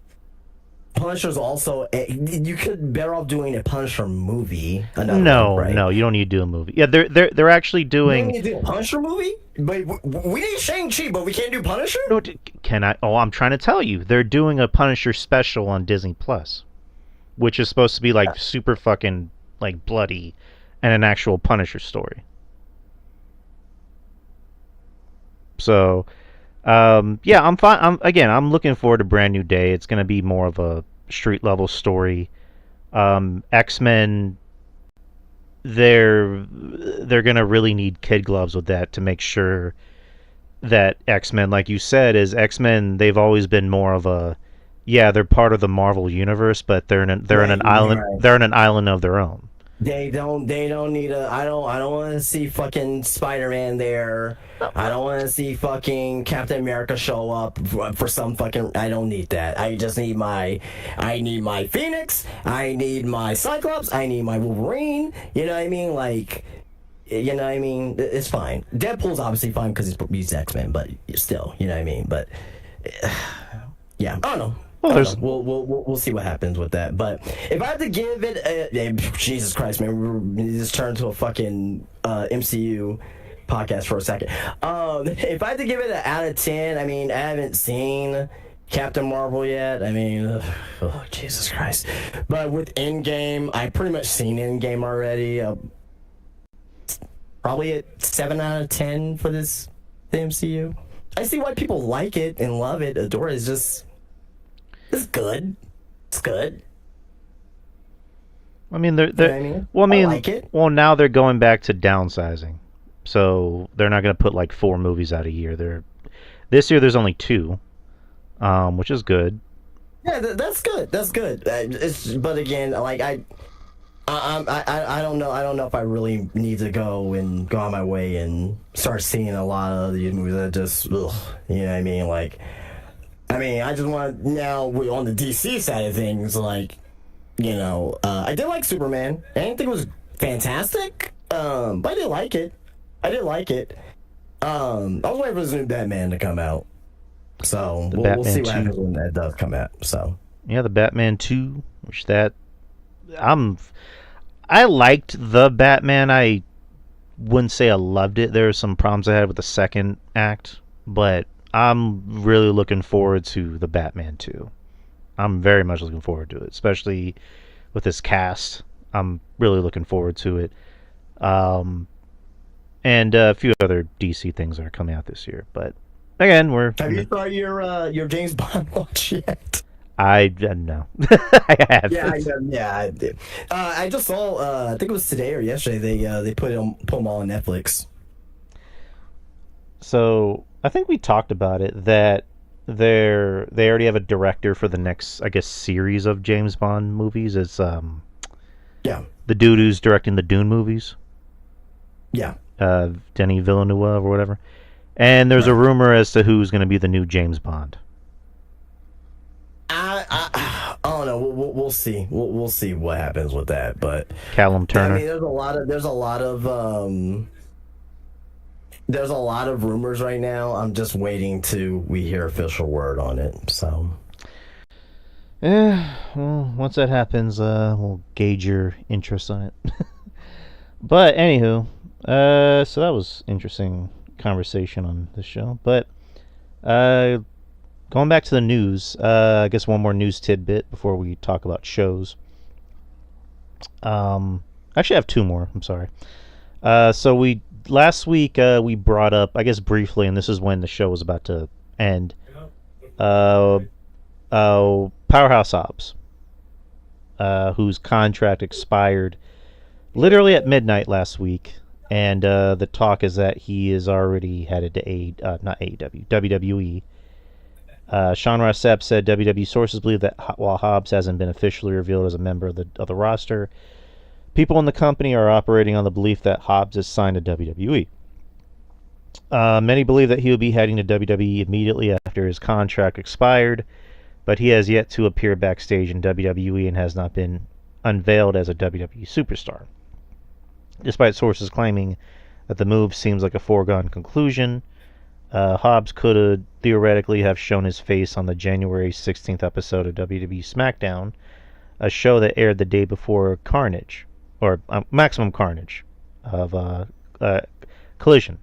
You could better off doing a Punisher movie. No, you don't need to do a movie. Yeah, they're actually doing. You need to do a Punisher movie, but we need Shang-Chi, but we can't do Punisher. No, can I? Oh, I'm trying to tell you, they're doing a Punisher special on Disney Plus, which is supposed to be like super fucking like bloody, and an actual Punisher story. So, yeah, I'm fine. I'm looking forward to Brand New Day. It's gonna be more of a street level story. X-Men, they're gonna really need kid gloves with that to make sure that X-Men, like you said, is X-Men. They've always been more of a, yeah, they're part of the Marvel universe, but they're in an island. Right. They're in an island of their own. They don't need a. I don't want to see fucking Spider-Man there. I don't want to see fucking Captain America show up for some fucking. I don't need that. I just need my. I need my Phoenix. I need my Cyclops. I need my Wolverine. You know what I mean? Like, you know what I mean? It's fine. Deadpool's obviously fine because he's X-Men, but still, you know what I mean? But yeah, I don't know. Well, we'll see what happens with that. But if I had to give it, Jesus Christ, man, we just turned to a fucking MCU podcast for a second. If I had to give it an out of 10, I mean, I haven't seen Captain Marvel yet. I mean, oh Jesus Christ! But with Endgame, I pretty much seen Endgame already. Probably a 7 out of 10 for the MCU. I see why people like it and love it, adore it. It's good. It's good. I mean, You know what I mean? well, I mean, I like it. well, now they're going back to downsizing, so they're not going to put like 4 movies out a year. This year there's only 2, which is good. Yeah, that's good. That's good. But again, like I don't know. I don't know if I really need to go on my way and start seeing a lot of these movies that just, ugh, you know what I mean? Like, I mean, I just want now on the DC side of things, like, you know, I did like Superman. I didn't think it was fantastic, but I did like it. I was waiting for this new Batman to come out, so we'll see what happens when that does come out. So yeah, the Batman 2, which I liked the Batman. I wouldn't say I loved it. There were some problems I had with the second act, but I'm really looking forward to the Batman 2. I'm very much looking forward to it, especially with this cast. I'm really looking forward to it. And a few other DC things that are coming out this year. But again, have you started your James Bond watch yet? I no, I have. Yeah, I did. I just saw. I think it was today or yesterday. They put them all on Netflix. So I think we talked about it that they already have a director for the next, I guess, series of James Bond movies. It's the dude who's directing the Dune movies. Yeah. Denis Villeneuve or whatever. And there's a rumor as to who's going to be the new James Bond. I don't know. We'll see. We'll see what happens with that. But Callum Turner. I mean, there's a lot of rumors right now. I'm just waiting till we hear official word on it. So. Yeah. Well, once that happens, we'll gauge your interest on it. But anywho, so that was interesting conversation on this show. But going back to the news, I guess one more news tidbit before we talk about shows. Actually, I have 2 more. I'm sorry. So last week we brought up, I guess briefly, and this is when the show was about to end. Powerhouse Hobbs, whose contract expired literally at midnight last week, and the talk is that he is already headed to WWE. Sean Ross Sapp said WWE sources believe that while Hobbs hasn't been officially revealed as a member of the roster, people in the company are operating on the belief that Hobbs is signed to WWE. Many believe that he will be heading to WWE immediately after his contract expired, but he has yet to appear backstage in WWE and has not been unveiled as a WWE superstar. Despite sources claiming that the move seems like a foregone conclusion, Hobbs could theoretically have shown his face on the January 16th episode of WWE SmackDown, a show that aired the day before Carnage, or Maximum Carnage of Collision,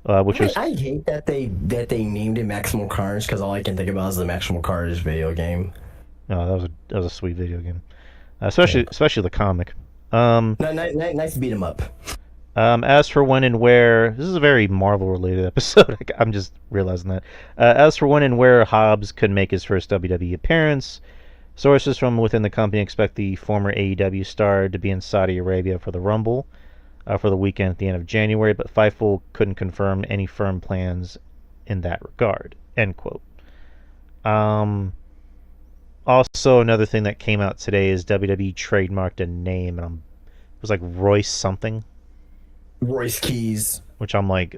which was. I hate that they named it Maximum Carnage because all I can think about is the Maximum Carnage video game. No, that was a sweet video game, especially the comic. Nice to beat him up. As for when and where, this is a very Marvel-related episode. I'm just realizing that. As for when and where Hobbs could make his first WWE appearance, sources from within the company expect the former AEW star to be in Saudi Arabia for the Rumble for the weekend at the end of January, but Fightful couldn't confirm any firm plans in that regard. End quote. Also, another thing that came out today is WWE trademarked a name, and it was like Royce something. Royce Keys. Which I'm like,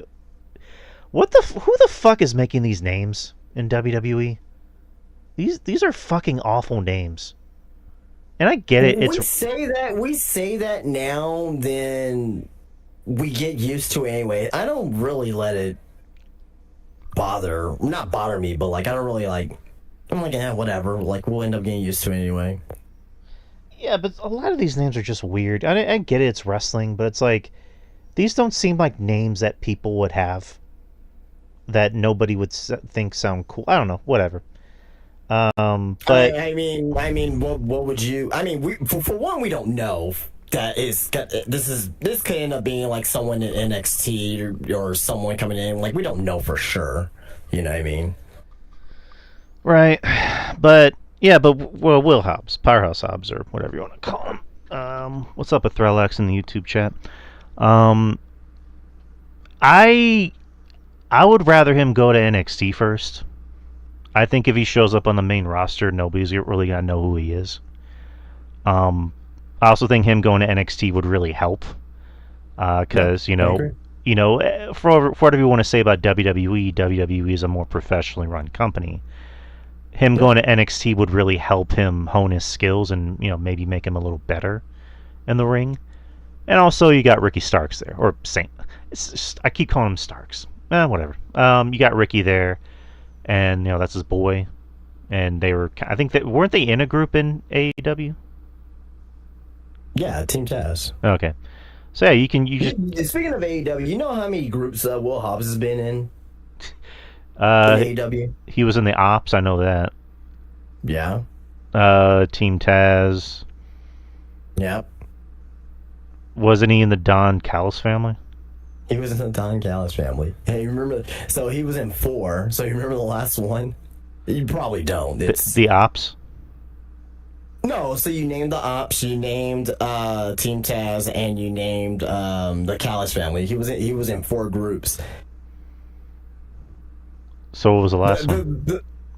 who the fuck is making these names in WWE? These are fucking awful names. And I get it. We say that now, then we get used to it anyway. I don't really let it not bother me, but like I don't really like. I'm like, whatever. Like we'll end up getting used to it anyway. Yeah, but a lot of these names are just weird. I get it. It's wrestling, but it's like. These don't seem like names that people would have that nobody would think sound cool. I don't know, whatever. But I mean, what would you? I mean, for one, we don't know. This could end up being like someone in NXT or someone coming in. Like we don't know for sure. You know what I mean? Right, but Will Hobbs, Powerhouse Hobbs, or whatever you want to call him. What's up with Threlax in the YouTube chat? I would rather him go to NXT first. I think if he shows up on the main roster, nobody's really gonna know who he is. I also think him going to NXT would really help, because for whatever you want to say about WWE is a more professionally run company. Him going to NXT would really help him hone his skills and maybe make him a little better in the ring. And also, you got Ricky Starks there, or Saint. I keep calling him Starks. Whatever. You got Ricky there, and that's his boy. And they were, I think that weren't they in a group in AEW? Yeah, Team Taz. Okay, so yeah, Speaking of AEW, you know how many groups Will Hobbs has been in AEW? He was in the Ops. I know that. Yeah. Team Taz. Yep. Wasn't he in the Don Callis family? He was in the Don Callis family. Hey, remember? So he was in 4. So you remember the last one? You probably don't. It's the Ops. No. So you named the Ops. You named Team Taz, and you named the Callis family. He was in 4 groups. So what was the last one?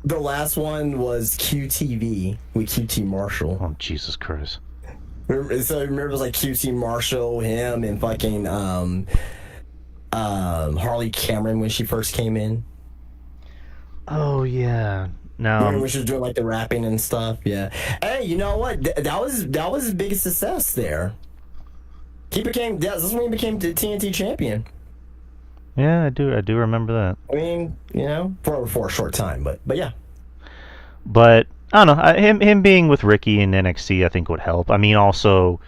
The last one was QTV with QT Marshall. Oh Jesus Christ! So remember it was like QT Marshall, him, and fucking Harley Cameron when she first came in. Oh yeah. Now when she was doing like the rapping and stuff. Yeah. Hey, you know what? That was his biggest success there. That's when he became the TNT champion. Yeah, I do remember that. I mean, for a short time, but yeah. But I don't know. Him being with Ricky in NXT, I think would help. I mean, also,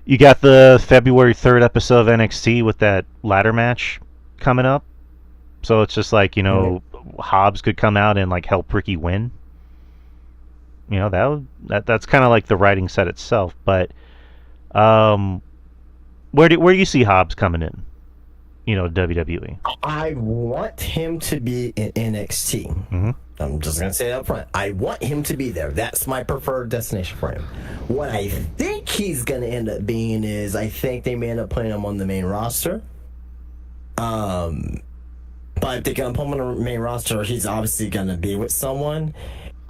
you got the February 3rd episode of NXT with that ladder match coming up. So it's just like Hobbs could come out and like help Ricky win. That's kind of like the writing set itself. But where do you see Hobbs coming in? WWE. I want him to be in NXT. Mm-hmm. I'm just gonna say it up front. I want him to be there. That's my preferred destination for him. What I think he's gonna end up being is, I think they may end up putting him on the main roster. But if they're gonna put him on the main roster, he's obviously gonna be with someone,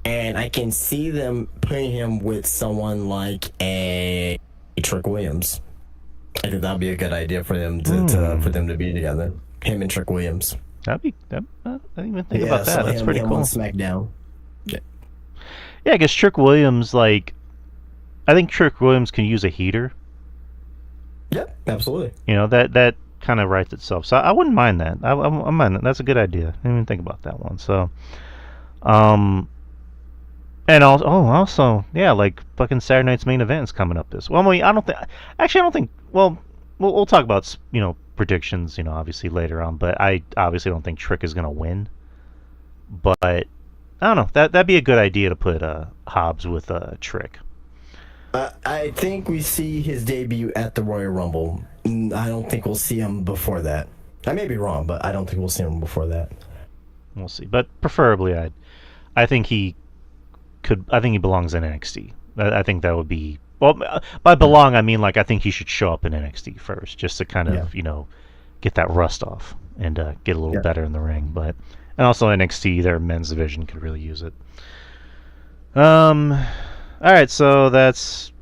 and I can see them putting him with someone like a Trick Williams. I think that'd be a good idea for them for them to be together. Him and Trick Williams. I didn't even think about that. That's pretty cool. On SmackDown. Yeah, I guess Trick Williams, I think Trick Williams can use a heater. Yep, absolutely. That kind of writes itself. So I wouldn't mind that. I mind that. That's a good idea. I didn't even think about that one. So, and also, yeah, like fucking Saturday Night's Main Event is coming up this. Well, I mean, I don't think. Well, we'll talk about predictions, obviously later on. But I obviously don't think Trick is gonna win. But I don't know. That'd be a good idea to put Hobbs with Trick. I think we see his debut at the Royal Rumble. I don't think we'll see him before that. I may be wrong, but I don't think we'll see him before that. We'll see. But preferably, I think he could. I think he belongs in NXT. I think that would be. Well, by belong, I mean like I think he should show up in NXT first, just to kind of get that rust off and get a little better in the ring. But and also NXT, their men's division could really use it. All right, so that's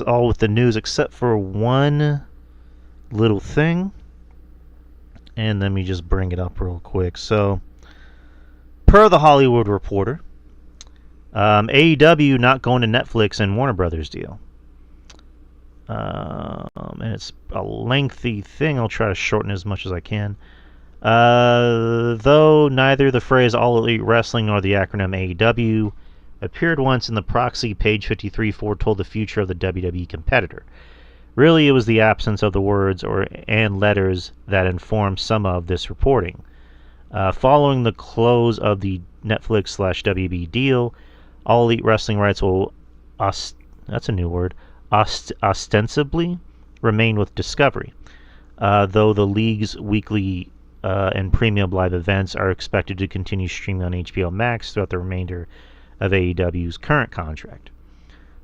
all with the news except for one little thing. And let me just bring it up real quick. So, per the Hollywood Reporter, AEW not going to Netflix and Warner Brothers deal. And it's a lengthy thing. I'll try to shorten as much as I can. Though neither the phrase All Elite Wrestling nor the acronym AEW appeared once in the proxy, page 53 foretold the future of the WWE competitor. Really, it was the absence of the words and letters that informed some of this reporting. Following the close of the Netflix/WB deal, All Elite Wrestling rights will that's a new word, ostensibly remain with Discovery, though the league's weekly and premium live events are expected to continue streaming on HBO Max throughout the remainder of AEW's current contract.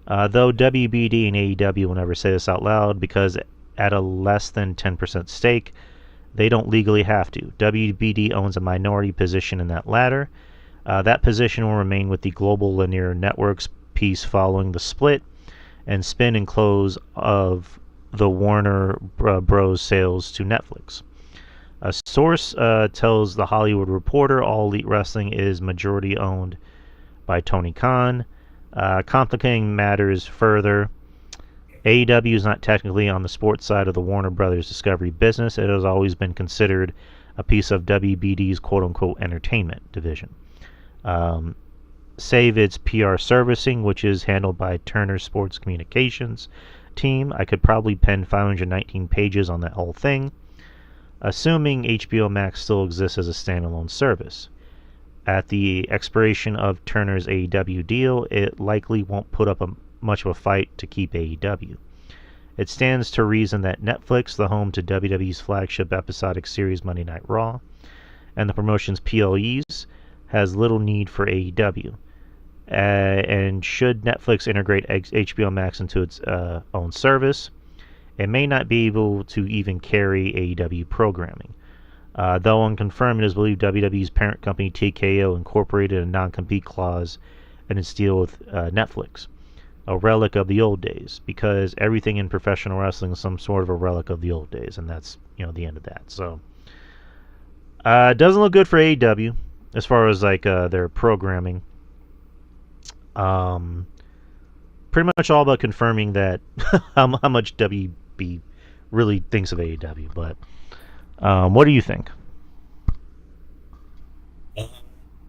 Though WBD and AEW will never say this out loud because at a less than 10% stake, they don't legally have to. WBD owns a minority position in that ladder. That position will remain with the Global Linear Networks piece following the split and spin and close of the Warner Bros. Sales to Netflix. A source tells The Hollywood Reporter All Elite Wrestling is majority owned by Tony Khan. Complicating matters further, AEW is not technically on the sports side of the Warner Brothers Discovery business. It has always been considered a piece of WBD's quote-unquote entertainment division. Save its PR servicing, which is handled by Turner Sports Communications team. I could probably pen 519 pages on that whole thing, assuming HBO Max still exists as a standalone service. At the expiration of Turner's AEW deal, it likely won't put up much of a fight to keep AEW. It stands to reason that Netflix, the home to WWE's flagship episodic series Monday Night Raw, and the promotion's PLEs, has little need for AEW. And should Netflix integrate HBO Max into its own service, it may not be able to even carry AEW programming. Though unconfirmed, it is believed WWE's parent company TKO incorporated a non-compete clause in its deal with Netflix, a relic of the old days, because everything in professional wrestling is some sort of a relic of the old days, and that's the end of that. So it doesn't look good for AEW as far as like their programming. Pretty much all about confirming that how much WB really thinks of AEW, but. What do you think?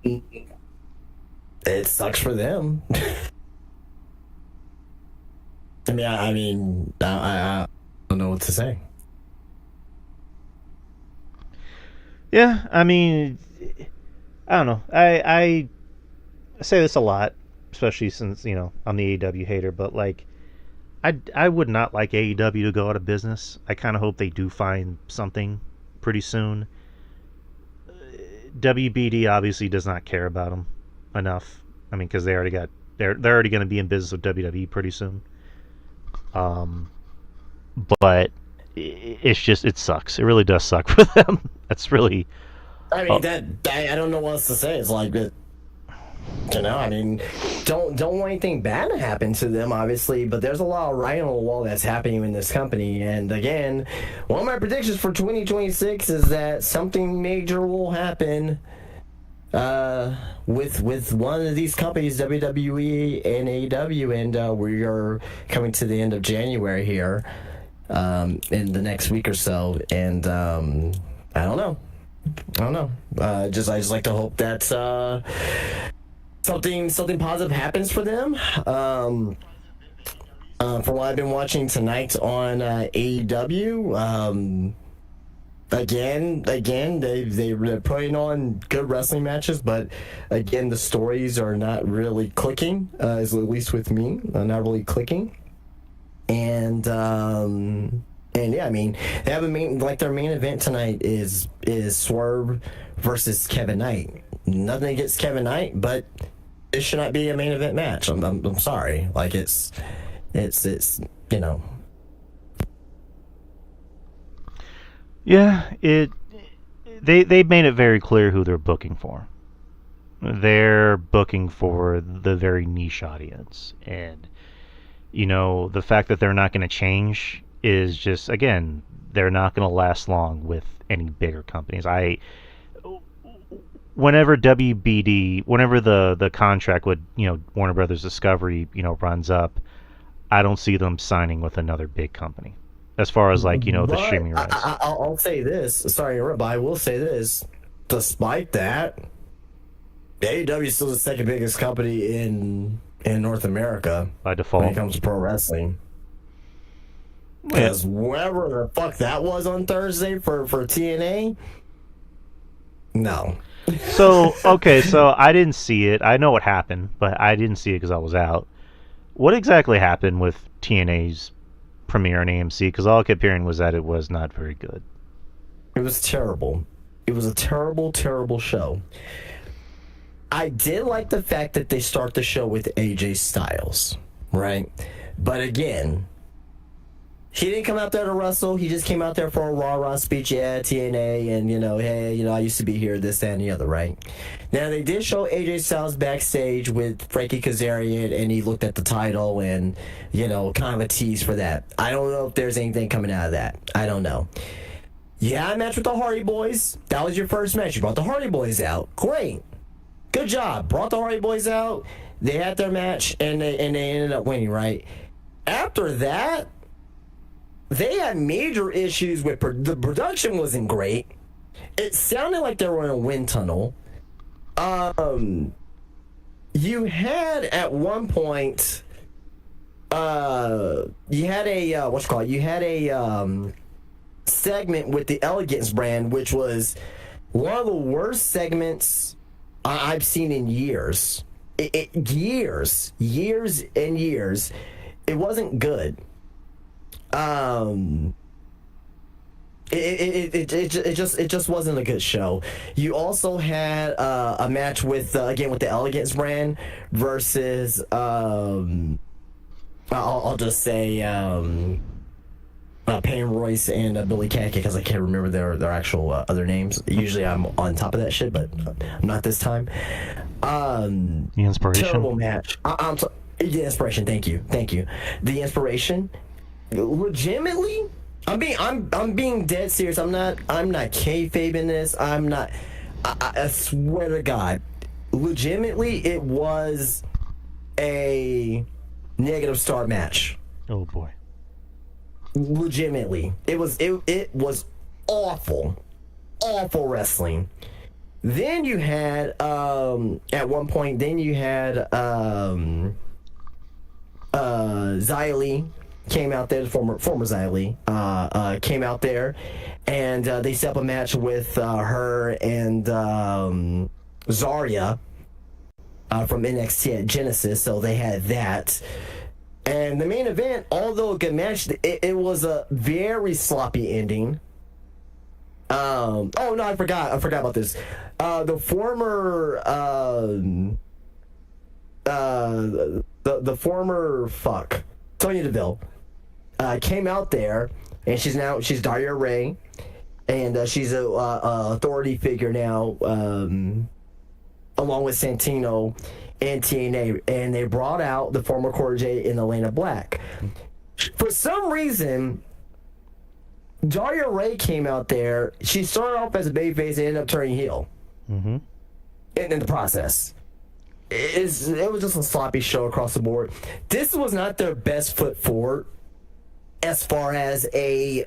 It sucks for them. I don't know what to say. Yeah, I don't know. I say this a lot, especially since I'm the AEW hater, but like. I would not like AEW to go out of business. I kind of hope they do find something pretty soon. WBD obviously does not care about them enough. Because they're already going to be in business with WWE pretty soon. But it sucks. It really does suck for them. That's really. I don't know what else to say. It's like that. Don't want anything bad to happen to them, obviously, but there's a lot of writing on the wall that's happening in this company. And again, one of my predictions for 2026 is that something major will happen with one of these companies, WWE and AEW, and we are coming to the end of January here in the next week or so. And I don't know. I just like to hope that something positive happens for them. From what I've been watching tonight on AEW, again, they're putting on good wrestling matches, but again, the stories are not really clicking, at least with me, not really clicking. And And yeah, I mean, they have their main event tonight is Swerve versus Kevin Knight. Nothing against Kevin Knight, but it should not be a main event match. I'm sorry. Like it's you know. Yeah, they made it very clear who they're booking for. They're booking for the very niche audience, and the fact that they're not going to change is just, again, they're not going to last long with any bigger companies. Whenever WBD, whenever the contract with Warner Brothers Discovery runs up, I don't see them signing with another big company. As far as the streaming rights. I'll say this. Sorry, but I will say this. Despite that, AEW is still the second biggest company in North America by default when it comes to pro wrestling. Because wherever the fuck that was on Thursday for TNA, no. So I didn't see it. I know what happened, but I didn't see it because I was out. What exactly happened with TNA's premiere on AMC? Because all I kept hearing was that it was not very good. It was terrible. It was a terrible, terrible show. I did like the fact that they start the show with AJ Styles, right? But again, he didn't come out there to wrestle. He just came out there for a rah-rah speech. Yeah, TNA, and hey, I used to be here, this, that, and the other, right? Now, they did show AJ Styles backstage with Frankie Kazarian, and he looked at the title and, kind of a tease for that. I don't know if there's anything coming out of that. I don't know. You had a match with the Hardy Boys. That was your first match. You brought the Hardy Boys out. Great. Good job. Brought the Hardy Boys out. They had their match, and they ended up winning, right? After that, they had major issues with the production wasn't great. It sounded like they were in a wind tunnel. You had at one point, you had a segment with the Elegance brand, which was one of the worst segments I've seen in years. Years and years. It wasn't good. It just wasn't a good show. You also had a match with again with the Elegance brand versus I'll just say Payne Royce and Billy Kaka, because I can't remember their actual other names. Usually I'm on top of that shit, but I'm not this time. The Inspiration. Terrible match. The Inspiration. Thank you. The Inspiration. Legitimately, I'm being dead serious. I'm not kayfabing this. I swear to God, legitimately, it was a negative star match. Oh boy. Legitimately, it was awful wrestling. Then you had at one point, Xia Li came out there, the former Xia Li came out there, and they set up a match with her and Zarya from NXT at Genesis. So they had that. And the main event, although a good match, it was a very sloppy ending. Oh no, I forgot about this. The former the former Sonya Deville came out there, and she's Daria Ray, and she's a authority figure now, along with Santino and TNA, and they brought out the former Cora Jade and Elena Black. For some reason, Daria Ray came out there. She started off as a babyface and ended up turning heel. Mm-hmm. In the process. It was just a sloppy show across the board. This was not their best foot forward as far as a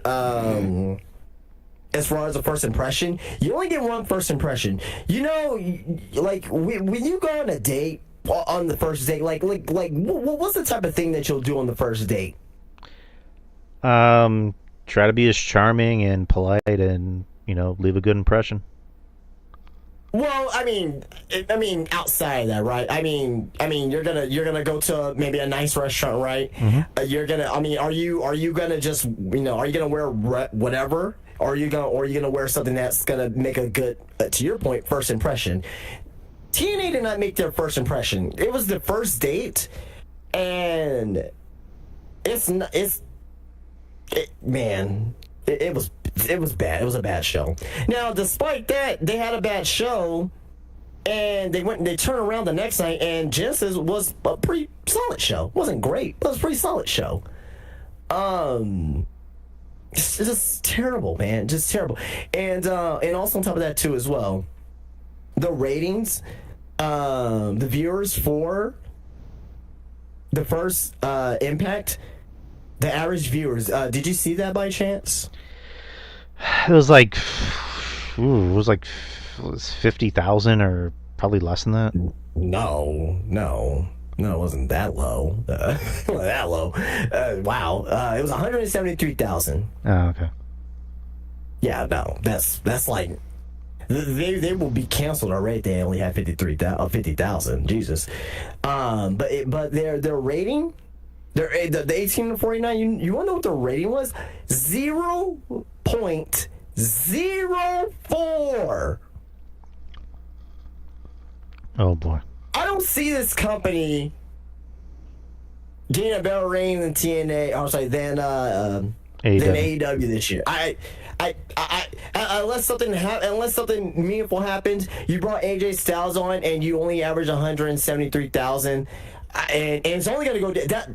first impression. You only get one first impression. Like when you go on a date, on the first date, like what's the type of thing that you'll do on the first date? Try to be as charming and polite and leave a good impression. Well, I mean, outside of that, right? I mean, you're gonna go to maybe a nice restaurant, right? Mm-hmm. You're gonna. I mean, are you gonna just are you gonna wear whatever? Or are you gonna wear something that's gonna make a good, to your point, first impression? TNA did not make their first impression. It was the first date, and it was bad. It was a bad show. Now, despite that, they had a bad show, and they turned around the next night, and Genesis was a pretty solid show. It wasn't great, but it was a pretty solid show. It's just terrible, man. Just terrible. And also on top of that too, as well, the ratings, the viewers for the first Impact, the average viewers. Did you see that by chance? It was like, it was 50,000 or probably less than that. No, it wasn't that low. It wasn't that low. Wow, it was 173,000. Oh, okay. Yeah, no, that's like they will be canceled already. They only have 50,000. Jesus, but their rating, the 18 to 49. You want to know what the rating was? 0.04. Oh boy. I don't see this company getting a better rating than TNA. I'm sorry, than AEW this year. Unless something meaningful happens, you brought AJ Styles on and you only average 173,000, and it's only going to go that.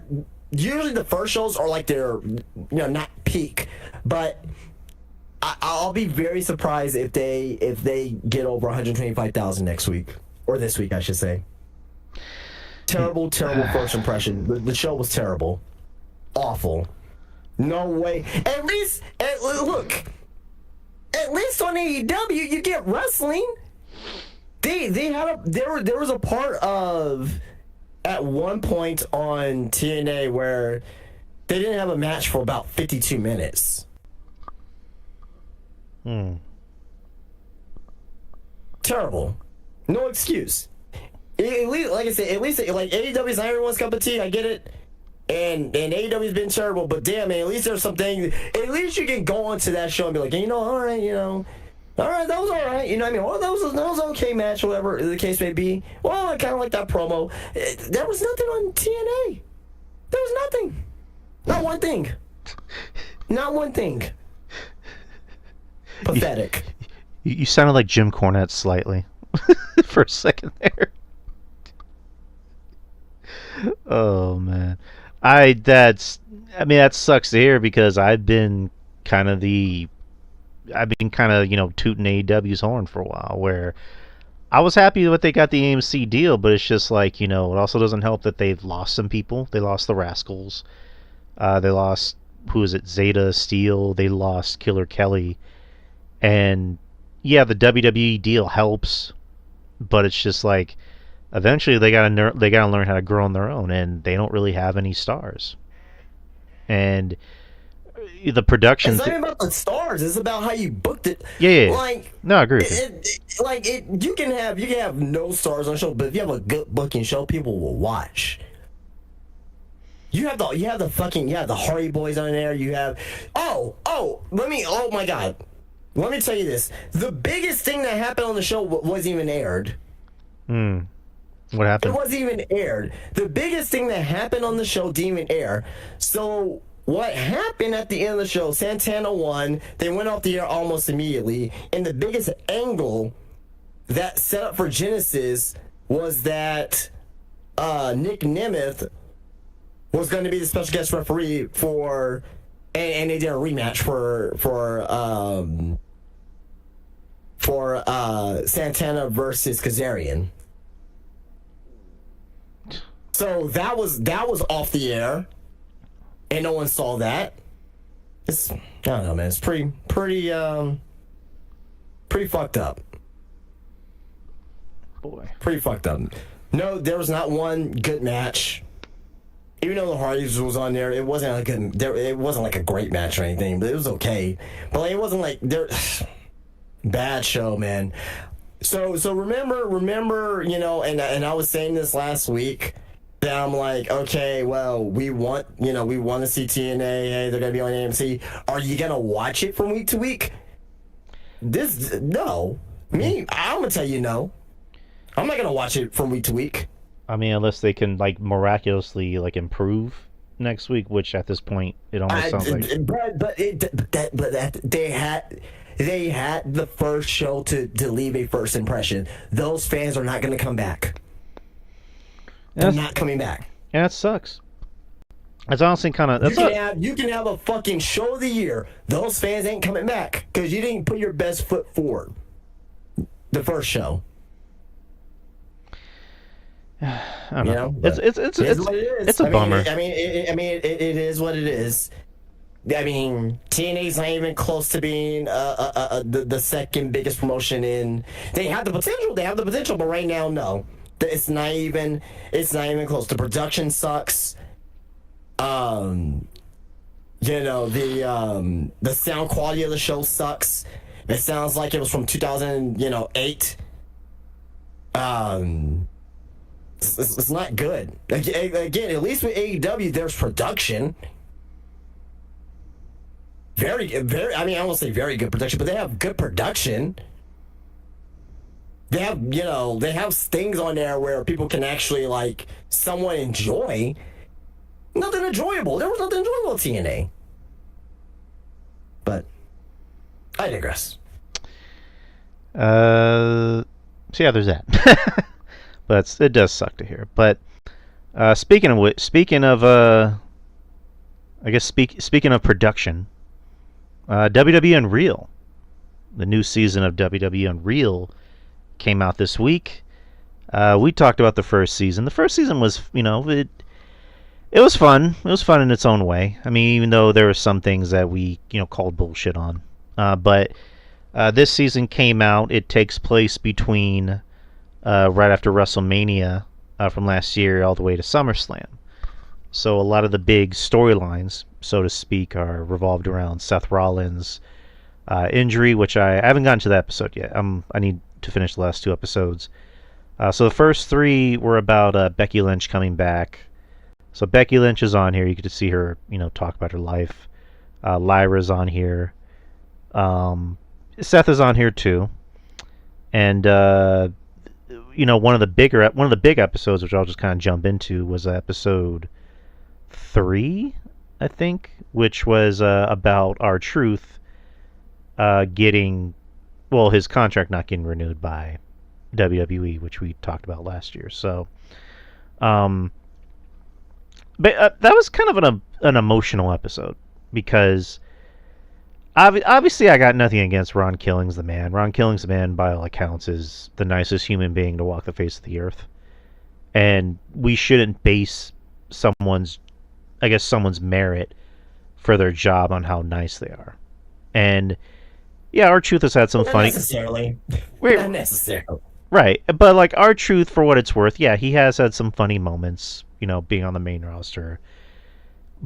Usually the first shows are like their, not peak, but I'll be very surprised if they get over 125,000 next week, or this week, I should say. Terrible first impression. The show was terrible, awful. No way. At least on AEW you get wrestling. There was a part of at one point on TNA where they didn't have a match for about 52 minutes. Terrible. No excuse. At least, like I said, like AEW's not everyone's cup of tea. I get it. And AEW's been terrible, but damn, man, at least there's something. At least you can go onto that show and be like, all right, that was all right. That was an okay match, whatever the case may be. Well, I kind of like that promo. There was nothing on TNA. There was nothing. Not one thing. Not one thing. Pathetic. You sounded like Jim Cornette slightly for a second there. Oh man, that sucks to hear, because I've been kind of tooting AEW's horn for a while, where I was happy that they got the AMC deal, but it's just like, it also doesn't help that they've lost some people. They lost the Rascals. They lost, who is it, Zeta Steel. They lost Killer Kelly. And yeah, the WWE deal helps, but it's just like, eventually they gotta learn how to grow on their own, and they don't really have any stars. And the production. It's not even about the stars. It's about how you booked it. Yeah. Like, no, I agree with you. You can have no stars on the show, but if you have a good booking show, people will watch. You have the Hardy Boys on there. You have oh my God. Let me tell you this. The biggest thing that happened on the show wasn't even aired. What happened? It wasn't even aired. The biggest thing that happened on the show didn't even air. So what happened at the end of the show, Santana won. They went off the air almost immediately. And the biggest angle that set up for Genesis was that Nick Nemeth was going to be the special guest referee for, and they did a rematch for Santana versus Kazarian. So that was off the air, and no one saw that. I don't know, man. It's pretty fucked up. Boy, pretty fucked up. No, there was not one good match. Even though the Hardys was on there, it wasn't like a great match or anything, but it was okay. But like, it wasn't like bad show, man. So remember, and I was saying this last week that I'm like, okay, well, we want to see TNA. Hey, they're gonna be on AMC. Are you gonna watch it from week to week? No. I'm gonna tell you no. I'm not gonna watch it from week to week. I mean, unless they can like miraculously like improve next week, which at this point it almost sounds like. But they had the first show to leave a first impression. Those fans are not going to come back. They're not coming back. Yeah, that sucks. That's honestly kind of. You can have a fucking show of the year. Those fans ain't coming back because you didn't put your best foot forward. The first show. I don't know. It's what it is. It's a bummer. It is what it is. I mean, TNA's not even close to being the second biggest promotion in. They have the potential, but right now, no. It's not even close. The production sucks. The sound quality of the show sucks. It sounds like it was from 2008. It's not good. Again, at least with AEW, there's production. Very, I won't say very good production, but they have good production. They have things on there where people can actually, like, somewhat enjoy. Nothing enjoyable. There was nothing enjoyable at TNA. But I digress. So yeah, there's that. But it does suck to hear. But speaking of production, WWE Unreal, the new season of WWE Unreal, came out this week. We talked about the first season. The first season was, it was fun. It was fun in its own way. I mean, even though there were some things that we, called bullshit on. But this season came out. It takes place between right after WrestleMania from last year all the way to SummerSlam. So a lot of the big storylines, so to speak, are revolved around Seth Rollins' injury, which I haven't gotten to that episode yet. I need to finish the last 2 episodes. So the first 3 were about Becky Lynch coming back. So Becky Lynch is on here. You get to see her, talk about her life. Lyra's on here. Seth is on here too. And one of the big episodes, which I'll just kind of jump into, was episode 3, I think, which was about R-Truth getting, his contract not getting renewed by WWE, which we talked about last year. So, but that was kind of an emotional episode because obviously I got nothing against Ron Killings the man. Ron Killings the man, by all accounts, is the nicest human being to walk the face of the earth. And we shouldn't base someone's merit for their job on how nice they are. And yeah, R-Truth has had some funny... Not necessarily. Right. But like R-Truth, for what it's worth, yeah, he has had some funny moments, being on the main roster.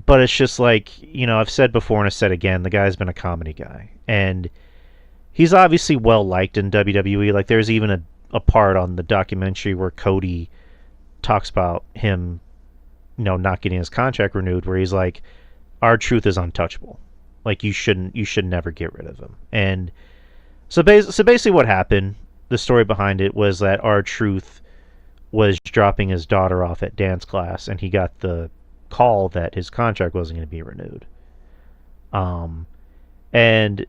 But it's just like, I've said before and I said again, the guy's been a comedy guy. And he's obviously well-liked in WWE. Like, there's even a part on the documentary where Cody talks about him, not getting his contract renewed, where he's like, R-Truth is untouchable. Like, you should never get rid of him. And so basically what happened, the story behind it, was that R-Truth was dropping his daughter off at dance class, and he got the call that his contract wasn't going to be renewed. And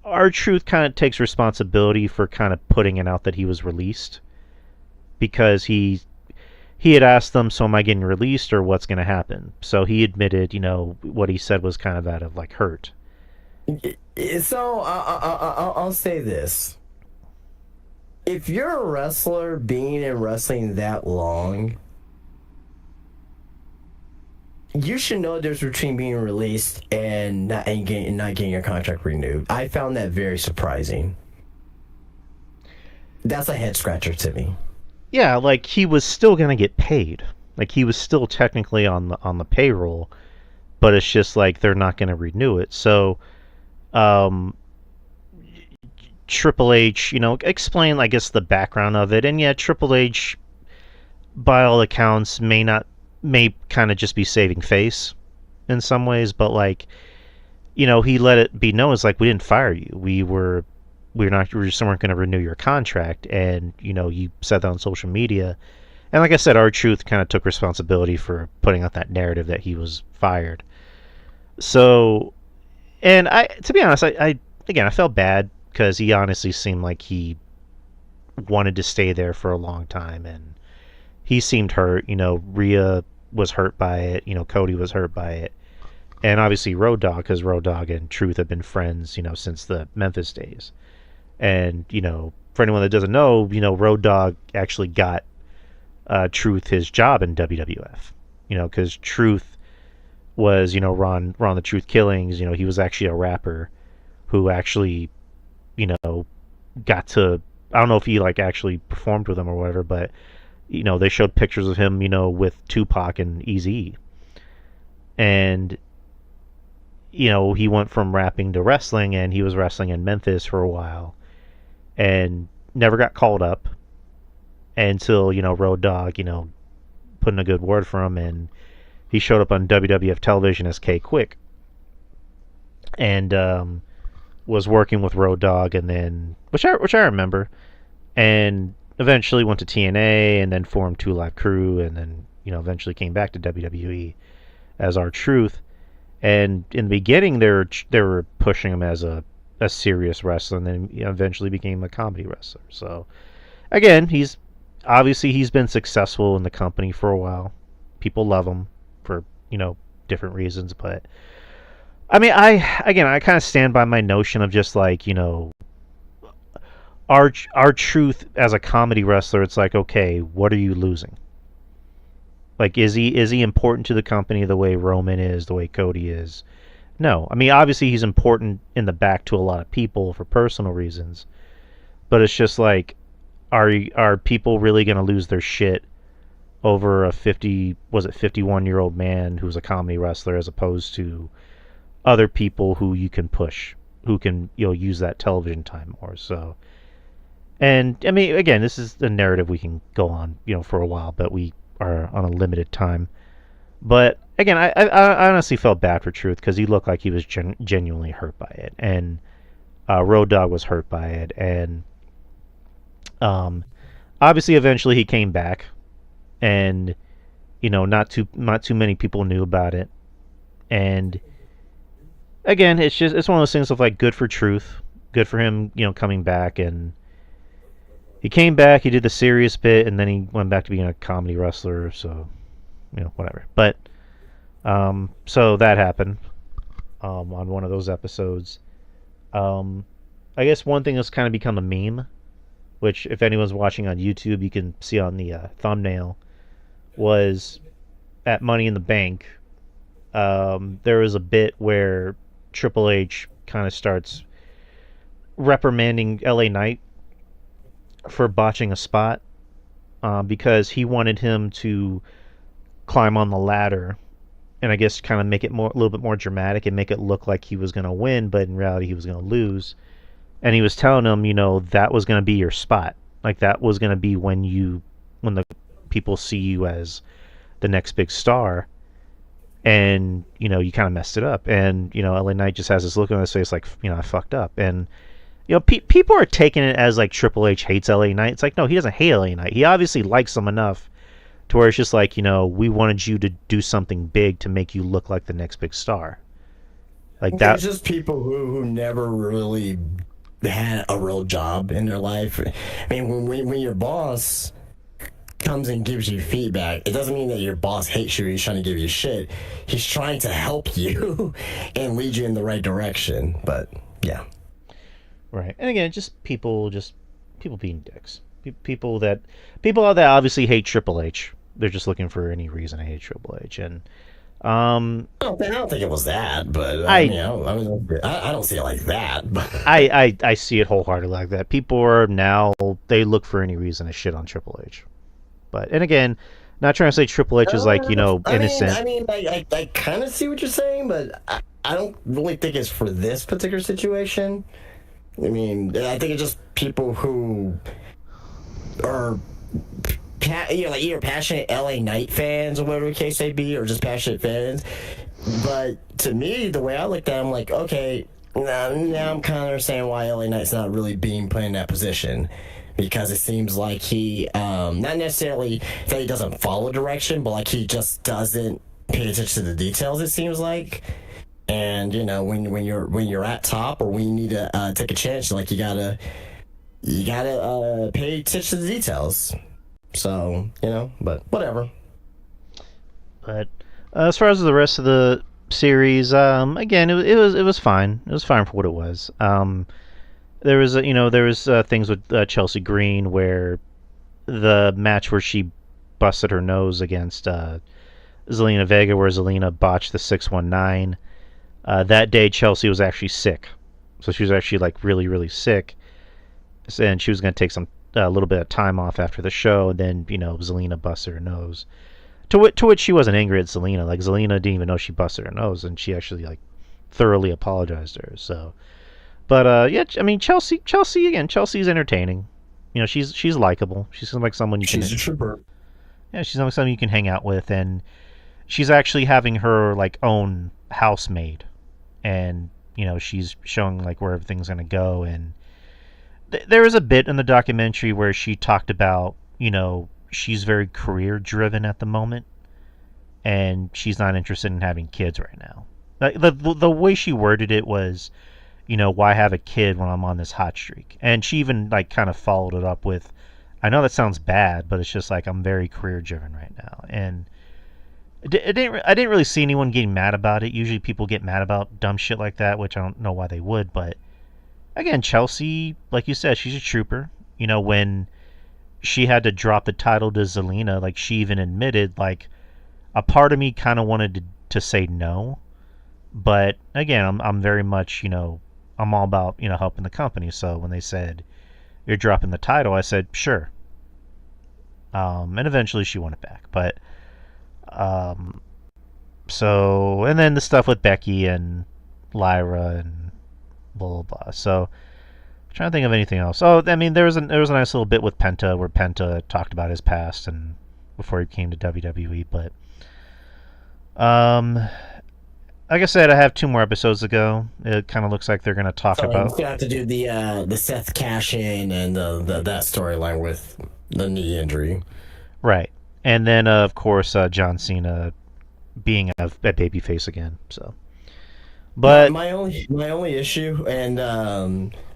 R-Truth kind of takes responsibility for kind of putting it out that he was released, because he had asked them, so am I getting released or what's going to happen? So he admitted, what he said was kind of out of like hurt. So I'll say this. If you're a wrestler being in wrestling that long, you should know the difference between being released and not getting your contract renewed. I found that very surprising. That's a head scratcher to me. Yeah, like he was still gonna get paid. Like he was still technically on the payroll, but it's just like they're not gonna renew it. So, Triple H, explain, I guess, the background of it. And yeah, Triple H, by all accounts, may kind of just be saving face in some ways, but like, he let it be known, it's like, we didn't fire you. We just weren't going to renew your contract. And, you said that on social media. And like I said, R-Truth kind of took responsibility for putting out that narrative that he was fired. So, and to be honest, I felt bad because he honestly seemed like he wanted to stay there for a long time, and he seemed hurt. Rhea was hurt by it. Cody was hurt by it. And obviously Road Dogg, because Road Dogg and Truth have been friends, since the Memphis days. And, for anyone that doesn't know, Road Dogg actually got Truth his job in WWF. Because Truth was, Ron the Truth Killings. He was actually a rapper who actually, got to, I don't know if he like actually performed with them or whatever, but, they showed pictures of him, with Tupac and Eazy-E. And, he went from rapping to wrestling, and he was wrestling in Memphis for a while and never got called up until, Road Dogg, put in a good word for him, and he showed up on WWF television as K-Quick. And was working with Road Dogg, and then which I remember, and eventually went to TNA, and then formed Two Live Crew, and then eventually came back to WWE as R-Truth. And in the beginning, they were pushing him as a serious wrestler, and then eventually became a comedy wrestler. So again, he's been successful in the company for a while. People love him for different reasons, but I mean, I kind of stand by my notion of just like, R-Truth as a comedy wrestler. It's like, okay, what are you losing? Like, is he important to the company the way Roman is, the way Cody is? No. I mean, obviously he's important in the back to a lot of people for personal reasons, but it's just like, are people really going to lose their shit over a 51-year-old man who's a comedy wrestler, as opposed to other people who you can push, who can use that television time more? So, and I mean, again, this is a narrative we can go on for a while, but we are on a limited time. But again, I honestly felt bad for Truth, because he looked like he was genuinely hurt by it, and Road Dogg was hurt by it, and obviously eventually he came back, and not too many people knew about it. And again, it's one of those things of like, good for Truth, good for him, coming back. And he came back, he did the serious bit, and then he went back to being a comedy wrestler. So, whatever. But so that happened on one of those episodes. I guess one thing that's kind of become a meme, which if anyone's watching on YouTube, you can see on the thumbnail, was at Money in the Bank. There was a bit where Triple H kind of starts reprimanding LA Knight for botching a spot, because he wanted him to climb on the ladder, and I guess kind of make it a little bit more dramatic and make it look like he was going to win, but in reality he was going to lose. And he was telling him, that was going to be your spot. Like, that was going to be when the people see you as the next big star, and you kind of messed it up. And LA Knight just has this look on his face like, I fucked up. And people are taking it as like Triple H hates LA Knight. It's like, no, he doesn't hate LA Knight. He obviously likes him enough to where it's just like, we wanted you to do something big to make you look like the next big star. Like that. There's just people who never really had a real job in their life. I mean, when your boss comes and gives you feedback, it doesn't mean that your boss hates you. He's trying to give you shit. He's trying to help you and lead you in the right direction. But yeah, right. And again, just people being dicks. People that obviously hate Triple H. They're just looking for any reason to hate Triple H. And I don't think it was that, but I don't see it like that. But I see it wholeheartedly like that. People are now, they look for any reason to shit on Triple H. But, and again, not trying to say Triple H is like, innocent. I kind of see what you're saying, but I don't really think it's for this particular situation. I mean, I think it's just people who are, like either passionate LA Knight fans or whatever the case may be, or just passionate fans. But to me, the way I looked at it, I'm like, okay, now I'm kind of understanding why LA Knight's not really being put in that position. Because it seems like he, not necessarily that he doesn't follow direction, but like he just doesn't pay attention to the details, it seems like. And, you know, when you're at top, or when you need to take a chance, like you gotta pay attention to the details. So, you know, but whatever. But as far as the rest of the series, again, it was fine. It was fine for what it was. There was things with Chelsea Green where the match where she busted her nose against Zelina Vega, where Zelina botched the 619. That day, Chelsea was actually sick, so she was actually like really, really sick, and she was going to take a little bit of time off after the show. And then Zelina busted her nose. To which she wasn't angry at Zelina. Like Zelina didn't even know she busted her nose, and she actually like thoroughly apologized to her. So. But yeah, I mean Chelsea again. Chelsea's entertaining. You know, she's likable. She seems like someone She's a trooper. Yeah, she's like someone you can hang out with, and she's actually having her like own housemaid, and she's showing like where everything's gonna go. And there was a bit in the documentary where she talked about she's very career driven at the moment, and she's not interested in having kids right now. Like the way she worded it was, why have a kid when I'm on this hot streak? And she even like kind of followed it up with, I know that sounds bad, but it's just like I'm very career driven right now. And I didn't really see anyone getting mad about it. Usually people get mad about dumb shit like that, which I don't know why they would. But again, Chelsea, like you said, she's a trooper. When she had to drop the title to Zelina, like she even admitted, like a part of me kind of wanted to say no, but again, I'm very much I'm all about helping the company. So when they said you're dropping the title, I said sure. And eventually she won it back. But so, and then the stuff with Becky and Lyra and blah blah blah. So I'm trying to think of anything else. Oh, I mean there was a nice little bit with Penta where Penta talked about his past and before he came to WWE. But like I said, I have 2 more episodes to go. It kind of looks like they're going to talk about. You have to do the Seth cash in and that storyline with the knee injury, right? And then of course John Cena being a babyface again. So, but my only issue, and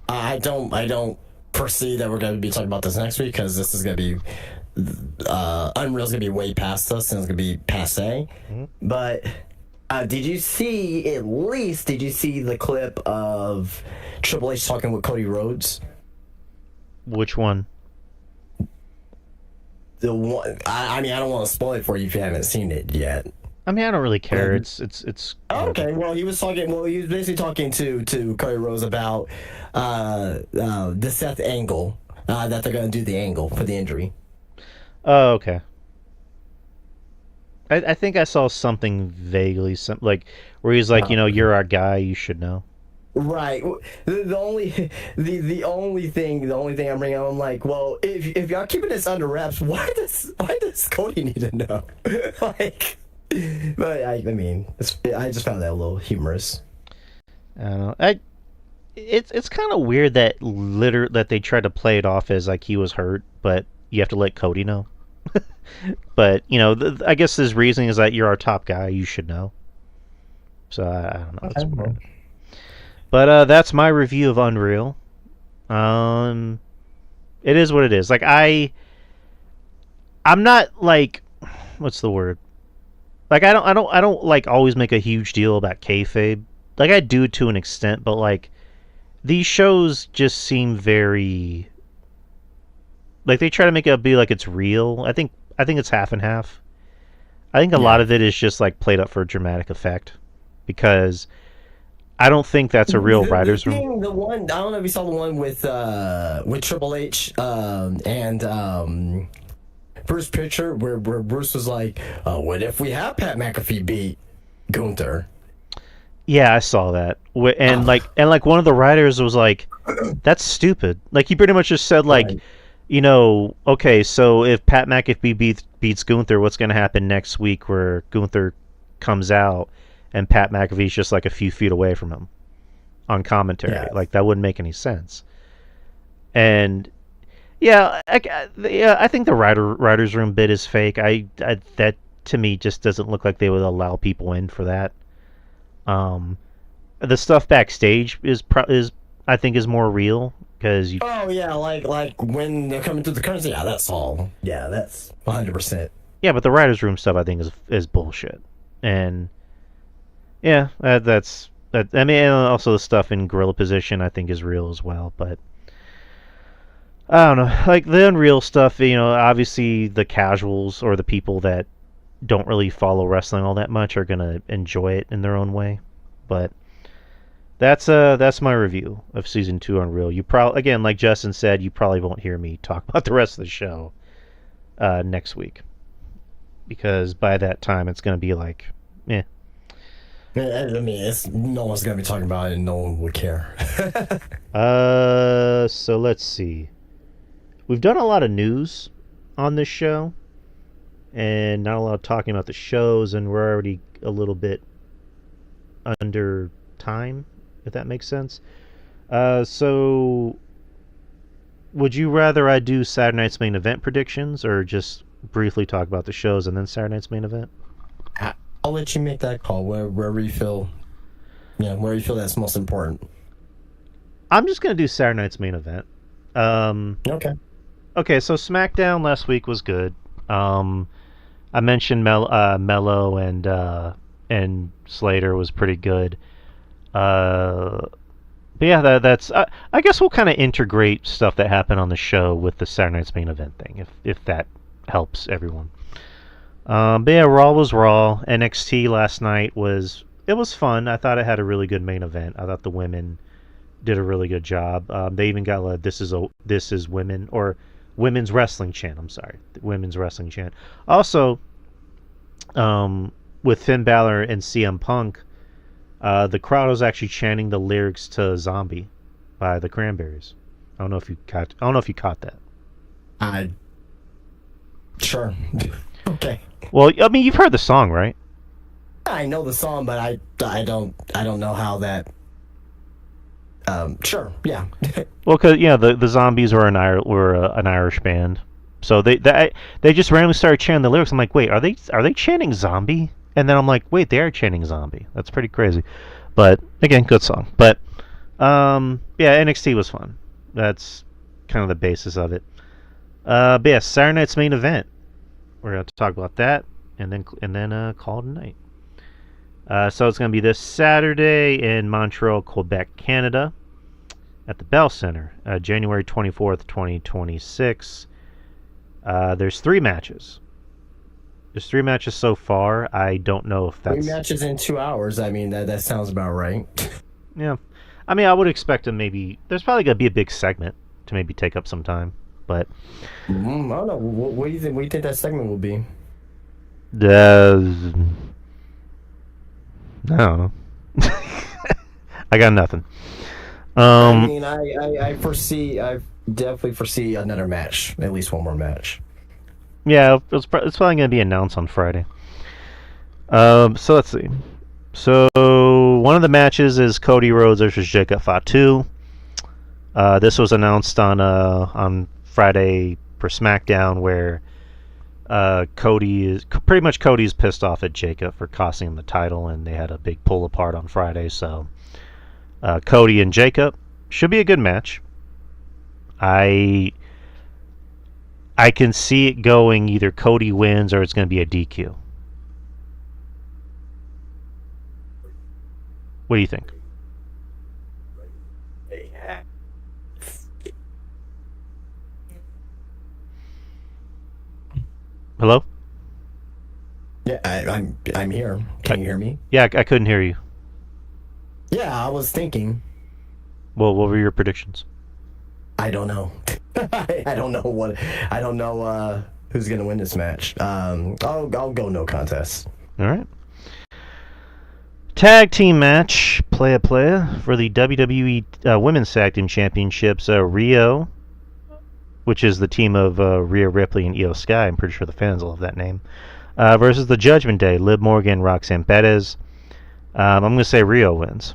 I don't foresee that we're going to be talking about this next week because this is going to be Unreal's going to be way past us and it's going to be passe. Mm-hmm. But. Did you see the clip of Triple H talking with Cody Rhodes? Which one? The one. I mean, I don't want to spoil it for you if you haven't seen it yet. I mean, I don't really care. It's. Oh, okay. Well, he was basically talking to Cody Rhodes about the Seth angle that they're going to do the angle for the injury. Oh, okay. I think I saw something vaguely, like where he's like, you're our guy, you should know. Right. The only thing I'm bringing up, I'm like, well, if y'all keeping this under wraps, why does Cody need to know? Like, but I mean, I just found that a little humorous. I don't know. It's kind of weird that that they tried to play it off as like he was hurt, but you have to let Cody know. But I guess his reasoning is that you're our top guy, you should know. So I don't know. It's weird. But that's my review of Unreal. It is what it is. Like I'm not like, what's the word? Like I don't like always make a huge deal about kayfabe. Like I do to an extent, but like these shows just seem very like they try to make it be like it's real. I think it's half and half. I think a lot of it is just like played up for dramatic effect because I don't think that's a real writer's room. The one, I don't know if you saw the one with Triple H and Bruce Pritchard where Bruce was like, "Oh, what if we have Pat McAfee beat Gunther?" Yeah, I saw that. And one of the writers was like, "That's stupid." Like he pretty much just said like, Right. okay, so if Pat McAfee beats Gunther, what's going to happen next week where Gunther comes out and Pat McAfee's just like a few feet away from him on commentary? Yeah. Like that wouldn't make any sense. And yeah, I think the writers room bit is fake. That to me just doesn't look like they would allow people in for that. Um, the stuff backstage is I think is more real because you Oh yeah, like when they're coming through the currency. Yeah, that's all. Yeah, that's 100%. yeah, but the writers room stuff I think is bullshit. And yeah, that's that. I mean, and also the stuff in gorilla position I think is real as well. But I don't know, like the Unreal stuff. Obviously the casuals or the people that don't really follow wrestling all that much are gonna enjoy it in their own way. But that's my review of season 2 Unreal. You probably again, like Justin said, you probably won't hear me talk about the rest of the show next week because by that time it's gonna be like, eh. I mean, no one's gonna be talking about it, and no one would care. So let's see. We've done a lot of news on this show, and not a lot of talking about the shows, and we're already a little bit under time, if that makes sense. So would you rather I do Saturday night's main event predictions, or just briefly talk about the shows and then Saturday night's main event? I'll let you make that call wherever you feel. Yeah, where you feel that's most important. I'm just gonna do Saturday night's main event. Okay. Okay, so SmackDown last week was good. I mentioned Mello and Slater was pretty good. But yeah, that's. I guess we'll kind of integrate stuff that happened on the show with the Saturday night's main event thing, if that helps everyone. But yeah, Raw was Raw. NXT last night was fun. I thought it had a really good main event. I thought the women did a really good job. They even got a this is women or women's wrestling chant. I'm sorry, women's wrestling chant. Also, with Finn Balor and CM Punk, the crowd was actually chanting the lyrics to "Zombie" by the Cranberries. I don't know if you caught that. Sure. Okay. Well, I mean, you've heard the song, right? I know the song, but I don't know how that. Sure. Yeah. Well, because the Zombies were an Irish band, so they just randomly started chanting the lyrics. I'm like, wait, are they chanting "Zombie"? And then I'm like, wait, they are chanting "Zombie." That's pretty crazy. But again, good song. But yeah, NXT was fun. That's kind of the basis of it. But yeah, Saturday night's main event. We're going to talk about that and then call it a night. So it's going to be this Saturday in Montreal, Quebec, Canada, at the Bell Center, January 24th, 2026. There's 3 matches. There's 3 matches so far. I don't know if that's 3 matches in 2 hours. I mean, that sounds about right. Yeah. I mean, I would expect there's probably going to be a big segment to maybe take up some time. But I don't know. What do you think? What do you think that segment will be? I don't know. I got nothing. I mean, I definitely foresee another match, at least one more match. Yeah, it's probably going to be announced on Friday. So let's see. So one of the matches is Cody Rhodes versus Jacob Fatu. This was announced on Friday for SmackDown, where Cody's pissed off at Jacob for costing him the title, and they had a big pull apart on Friday. So Cody and Jacob should be a good match. I can see it going either Cody wins or it's going to be a DQ. What do you think? Hello? Yeah, I'm here. Can you hear me? Yeah, I couldn't hear you. Yeah, I was thinking. Well, what were your predictions? I don't know. I don't know who's gonna win this match. I'll go no contest. All right. Tag team match, playa for the WWE Women's Tag Team Championships. Rio, which is the team of Rhea Ripley and Io Sky. I'm pretty sure the fans love that name. Versus the Judgment Day, Liv Morgan, Roxanne Perez. I'm going to say Rio wins.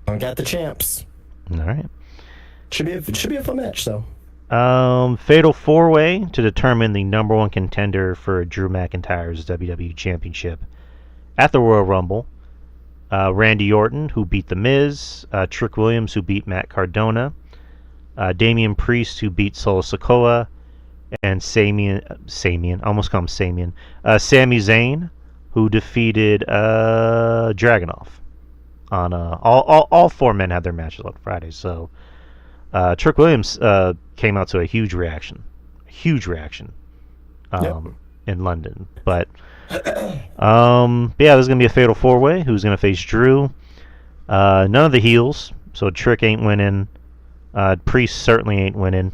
I got the champs. All right. Should be a fun match, though. Fatal 4-way to determine the number one contender for Drew McIntyre's WWE Championship at the Royal Rumble. Randy Orton, who beat The Miz. Trick Williams, who beat Matt Cardona. Damian Priest, who beat Solo Sikoa. And Sami Zayn, who defeated Dragunov. On all four men had their matches on Friday, so Trick Williams came out to a huge reaction in London. But yeah, there's gonna be a fatal 4-way. Who's gonna face Drew? None of the heels, so Trick ain't winning. Priest certainly ain't winning.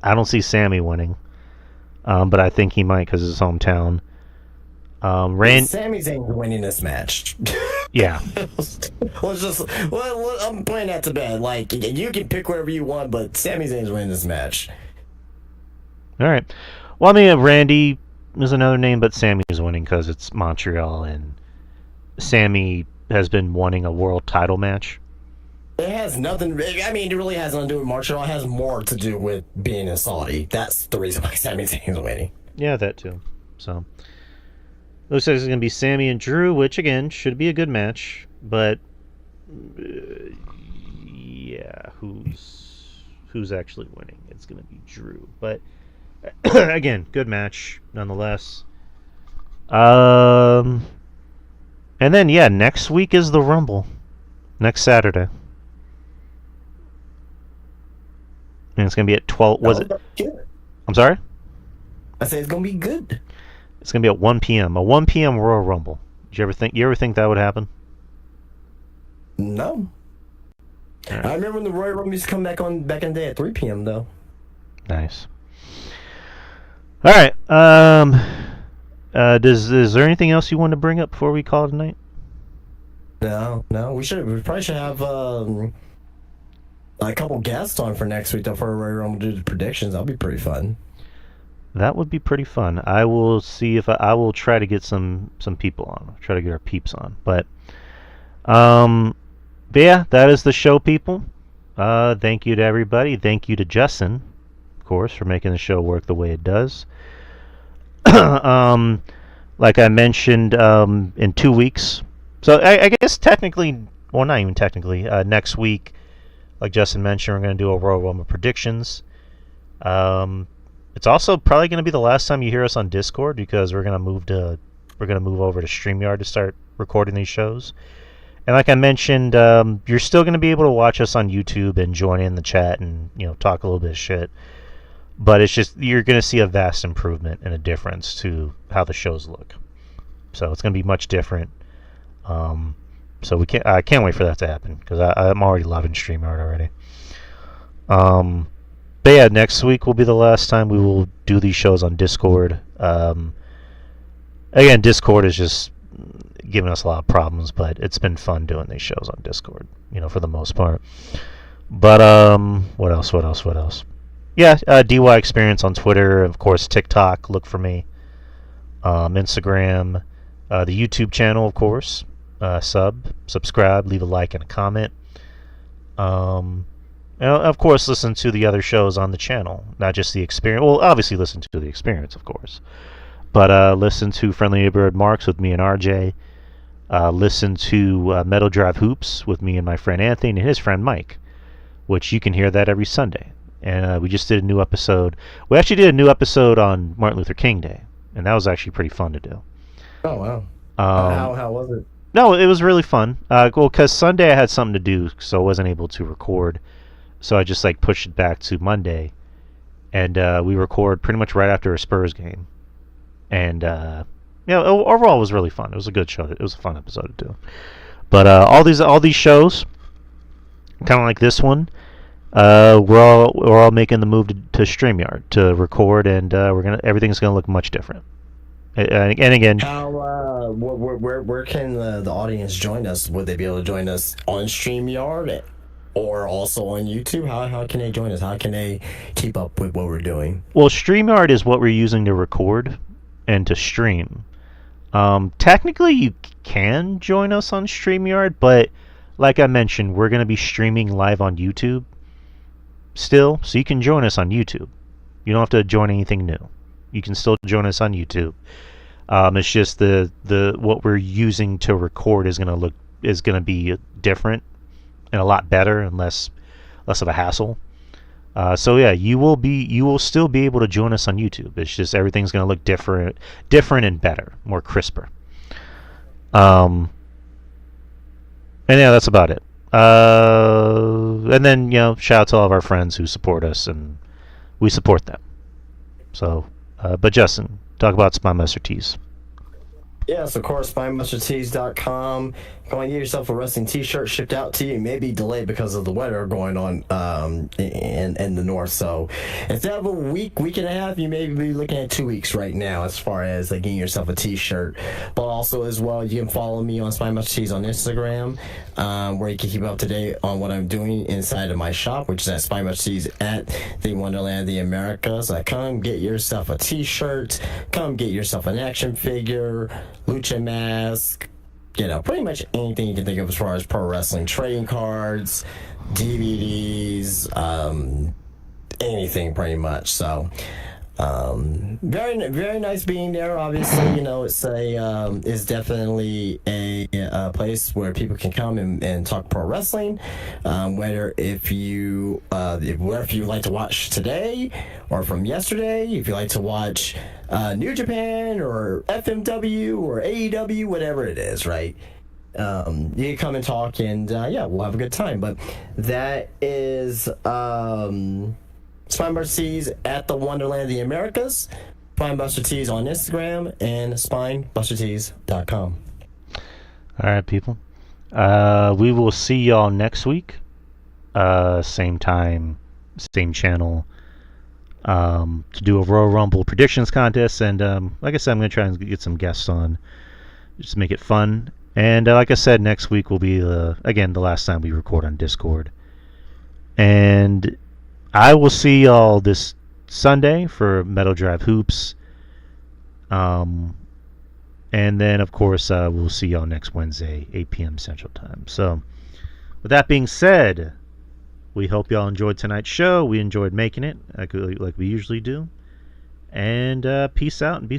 I don't see Sammy winning, but I think he might because it's his hometown. Sami Zayn winning this match. Yeah. I'm playing that to bed. Like, you can pick whatever you want, but Sami Zayn's winning this match. All right. Well, I mean, Randy is another name, but Sammy's winning because it's Montreal, and Sammy has been wanting a world title match. It has nothing. I mean, it really has nothing to do with Montreal. It has more to do with being in Saudi. That's the reason why Sami Zayn's winning. Yeah, that too. So, looks like it's going to be Sammy and Drew, which again should be a good match. But yeah, who's actually winning? It's going to be Drew. But again, good match nonetheless. And then yeah, next week is the Rumble. Next Saturday. And it's going to be at 12. Was it? I'm sorry? I say it's going to be good. It's going to be at 1 p.m. A 1 p.m. Royal Rumble. Did you ever think that would happen? No. Right. I remember when the Royal Rumble used to come back in the day at 3 p.m. though. Nice. All right. Is there anything else you want to bring up before we call it a night? No. We probably should have a couple guests on for next week though for Royal Rumble to do the predictions. That'll be pretty fun. That would be pretty fun. I will see if I will try to get some people on. Try to get our peeps on. But yeah, that is the show, people. Thank you to everybody. Thank you to Justin, of course, for making the show work the way it does. Like I mentioned, in 2 weeks. So I guess technically, well, not even technically, next week, like Justin mentioned, we're going to do a Royal Rumble predictions. It's also probably going to be the last time you hear us on Discord because we're going to move over to StreamYard to start recording these shows. And like I mentioned, you're still going to be able to watch us on YouTube and join in the chat and talk a little bit of shit. But it's just you're going to see a vast improvement and a difference to how the shows look. So it's going to be much different. So I can't wait for that to happen because I'm already loving StreamYard already. But yeah, next week will be the last time we will do these shows on Discord. Again, Discord is just giving us a lot of problems, but it's been fun doing these shows on Discord, for the most part. But what else? Yeah, DY Experience on Twitter, of course, TikTok. Look for me. Instagram, the YouTube channel, of course. Subscribe, leave a like and a comment. And of course, listen to the other shows on the channel, not just the Experience. Well, obviously, listen to the Experience, of course. But listen to Friendly Neighborhood Marks with me and RJ. Listen to Metal Drive Hoops with me and my friend Anthony and his friend Mike, which you can hear that every Sunday. And we just did a new episode. We actually did a new episode on Martin Luther King Day, and that was actually pretty fun to do. Oh, wow. How was it? No, it was really fun. Well, because Sunday I had something to do, so I wasn't able to record. So I just pushed it back to Monday, and we record pretty much right after a Spurs game. And overall it was really fun. It was a good show. It was a fun episode to do. But all these shows, kind of like this one, we're all making the move to StreamYard to record, and everything's gonna look much different. And again, How where can the audience join us? Would they be able to join us on StreamYard or also on YouTube? How can they join us? How can they keep up with what we're doing? well, StreamYard is what we're using to record and to stream. Technically, you can join us on StreamYard, but like I mentioned, we're going to be streaming live on YouTube still, so you can join us on YouTube. You don't have to join anything new. You can still join us on YouTube. It's just the what we're using to record is going to be different and a lot better and less of a hassle. So yeah, you will still be able to join us on YouTube. It's just everything's going to look different and better, more crisper. And yeah, that's about it. And then shout out to all of our friends who support us, and we support them. So, but Justin, talk about Spinebuster Tees. Yes, of course, SpinebusterTees.com. Go and get yourself a wrestling t-shirt shipped out to you. It may be delayed because of the weather going on in the north. So instead of a week and a half, you may be looking at 2 weeks right now as far as getting yourself a t-shirt. But also as well, you can follow me on Spinebuster Tees on Instagram, where you can keep up to date on what I'm doing inside of my shop, which is at Spinebuster Tees at the Wonderland of the Americas. So come get yourself a t-shirt, come get yourself an action figure, lucha mask, pretty much anything you can think of as far as pro wrestling, trading cards, DVDs, anything pretty much. So very very nice being there. Obviously, it's definitely a place where people can come and talk pro wrestling, whether if you like to watch today or from yesterday, if you like to watch New Japan or FMW or AEW, whatever it is, right? You can come and talk, and we'll have a good time. But that is Spinebuster Tees at the Wonderland of the Americas, Spinebuster Tees on Instagram, and SpinebusterTees.com. All right, people. We will see y'all next week. Same time, same channel. To do a Royal Rumble predictions contest, and like I said, I'm going to try and get some guests on, just to make it fun. And like I said, next week will be again the last time we record on Discord. And I will see y'all this Sunday for Metal Drive Hoops. And then of course we'll see y'all next Wednesday, 8 p.m. Central Time. So with that being said, we hope y'all enjoyed tonight's show. We enjoyed making it like we usually do. And peace out and be safe.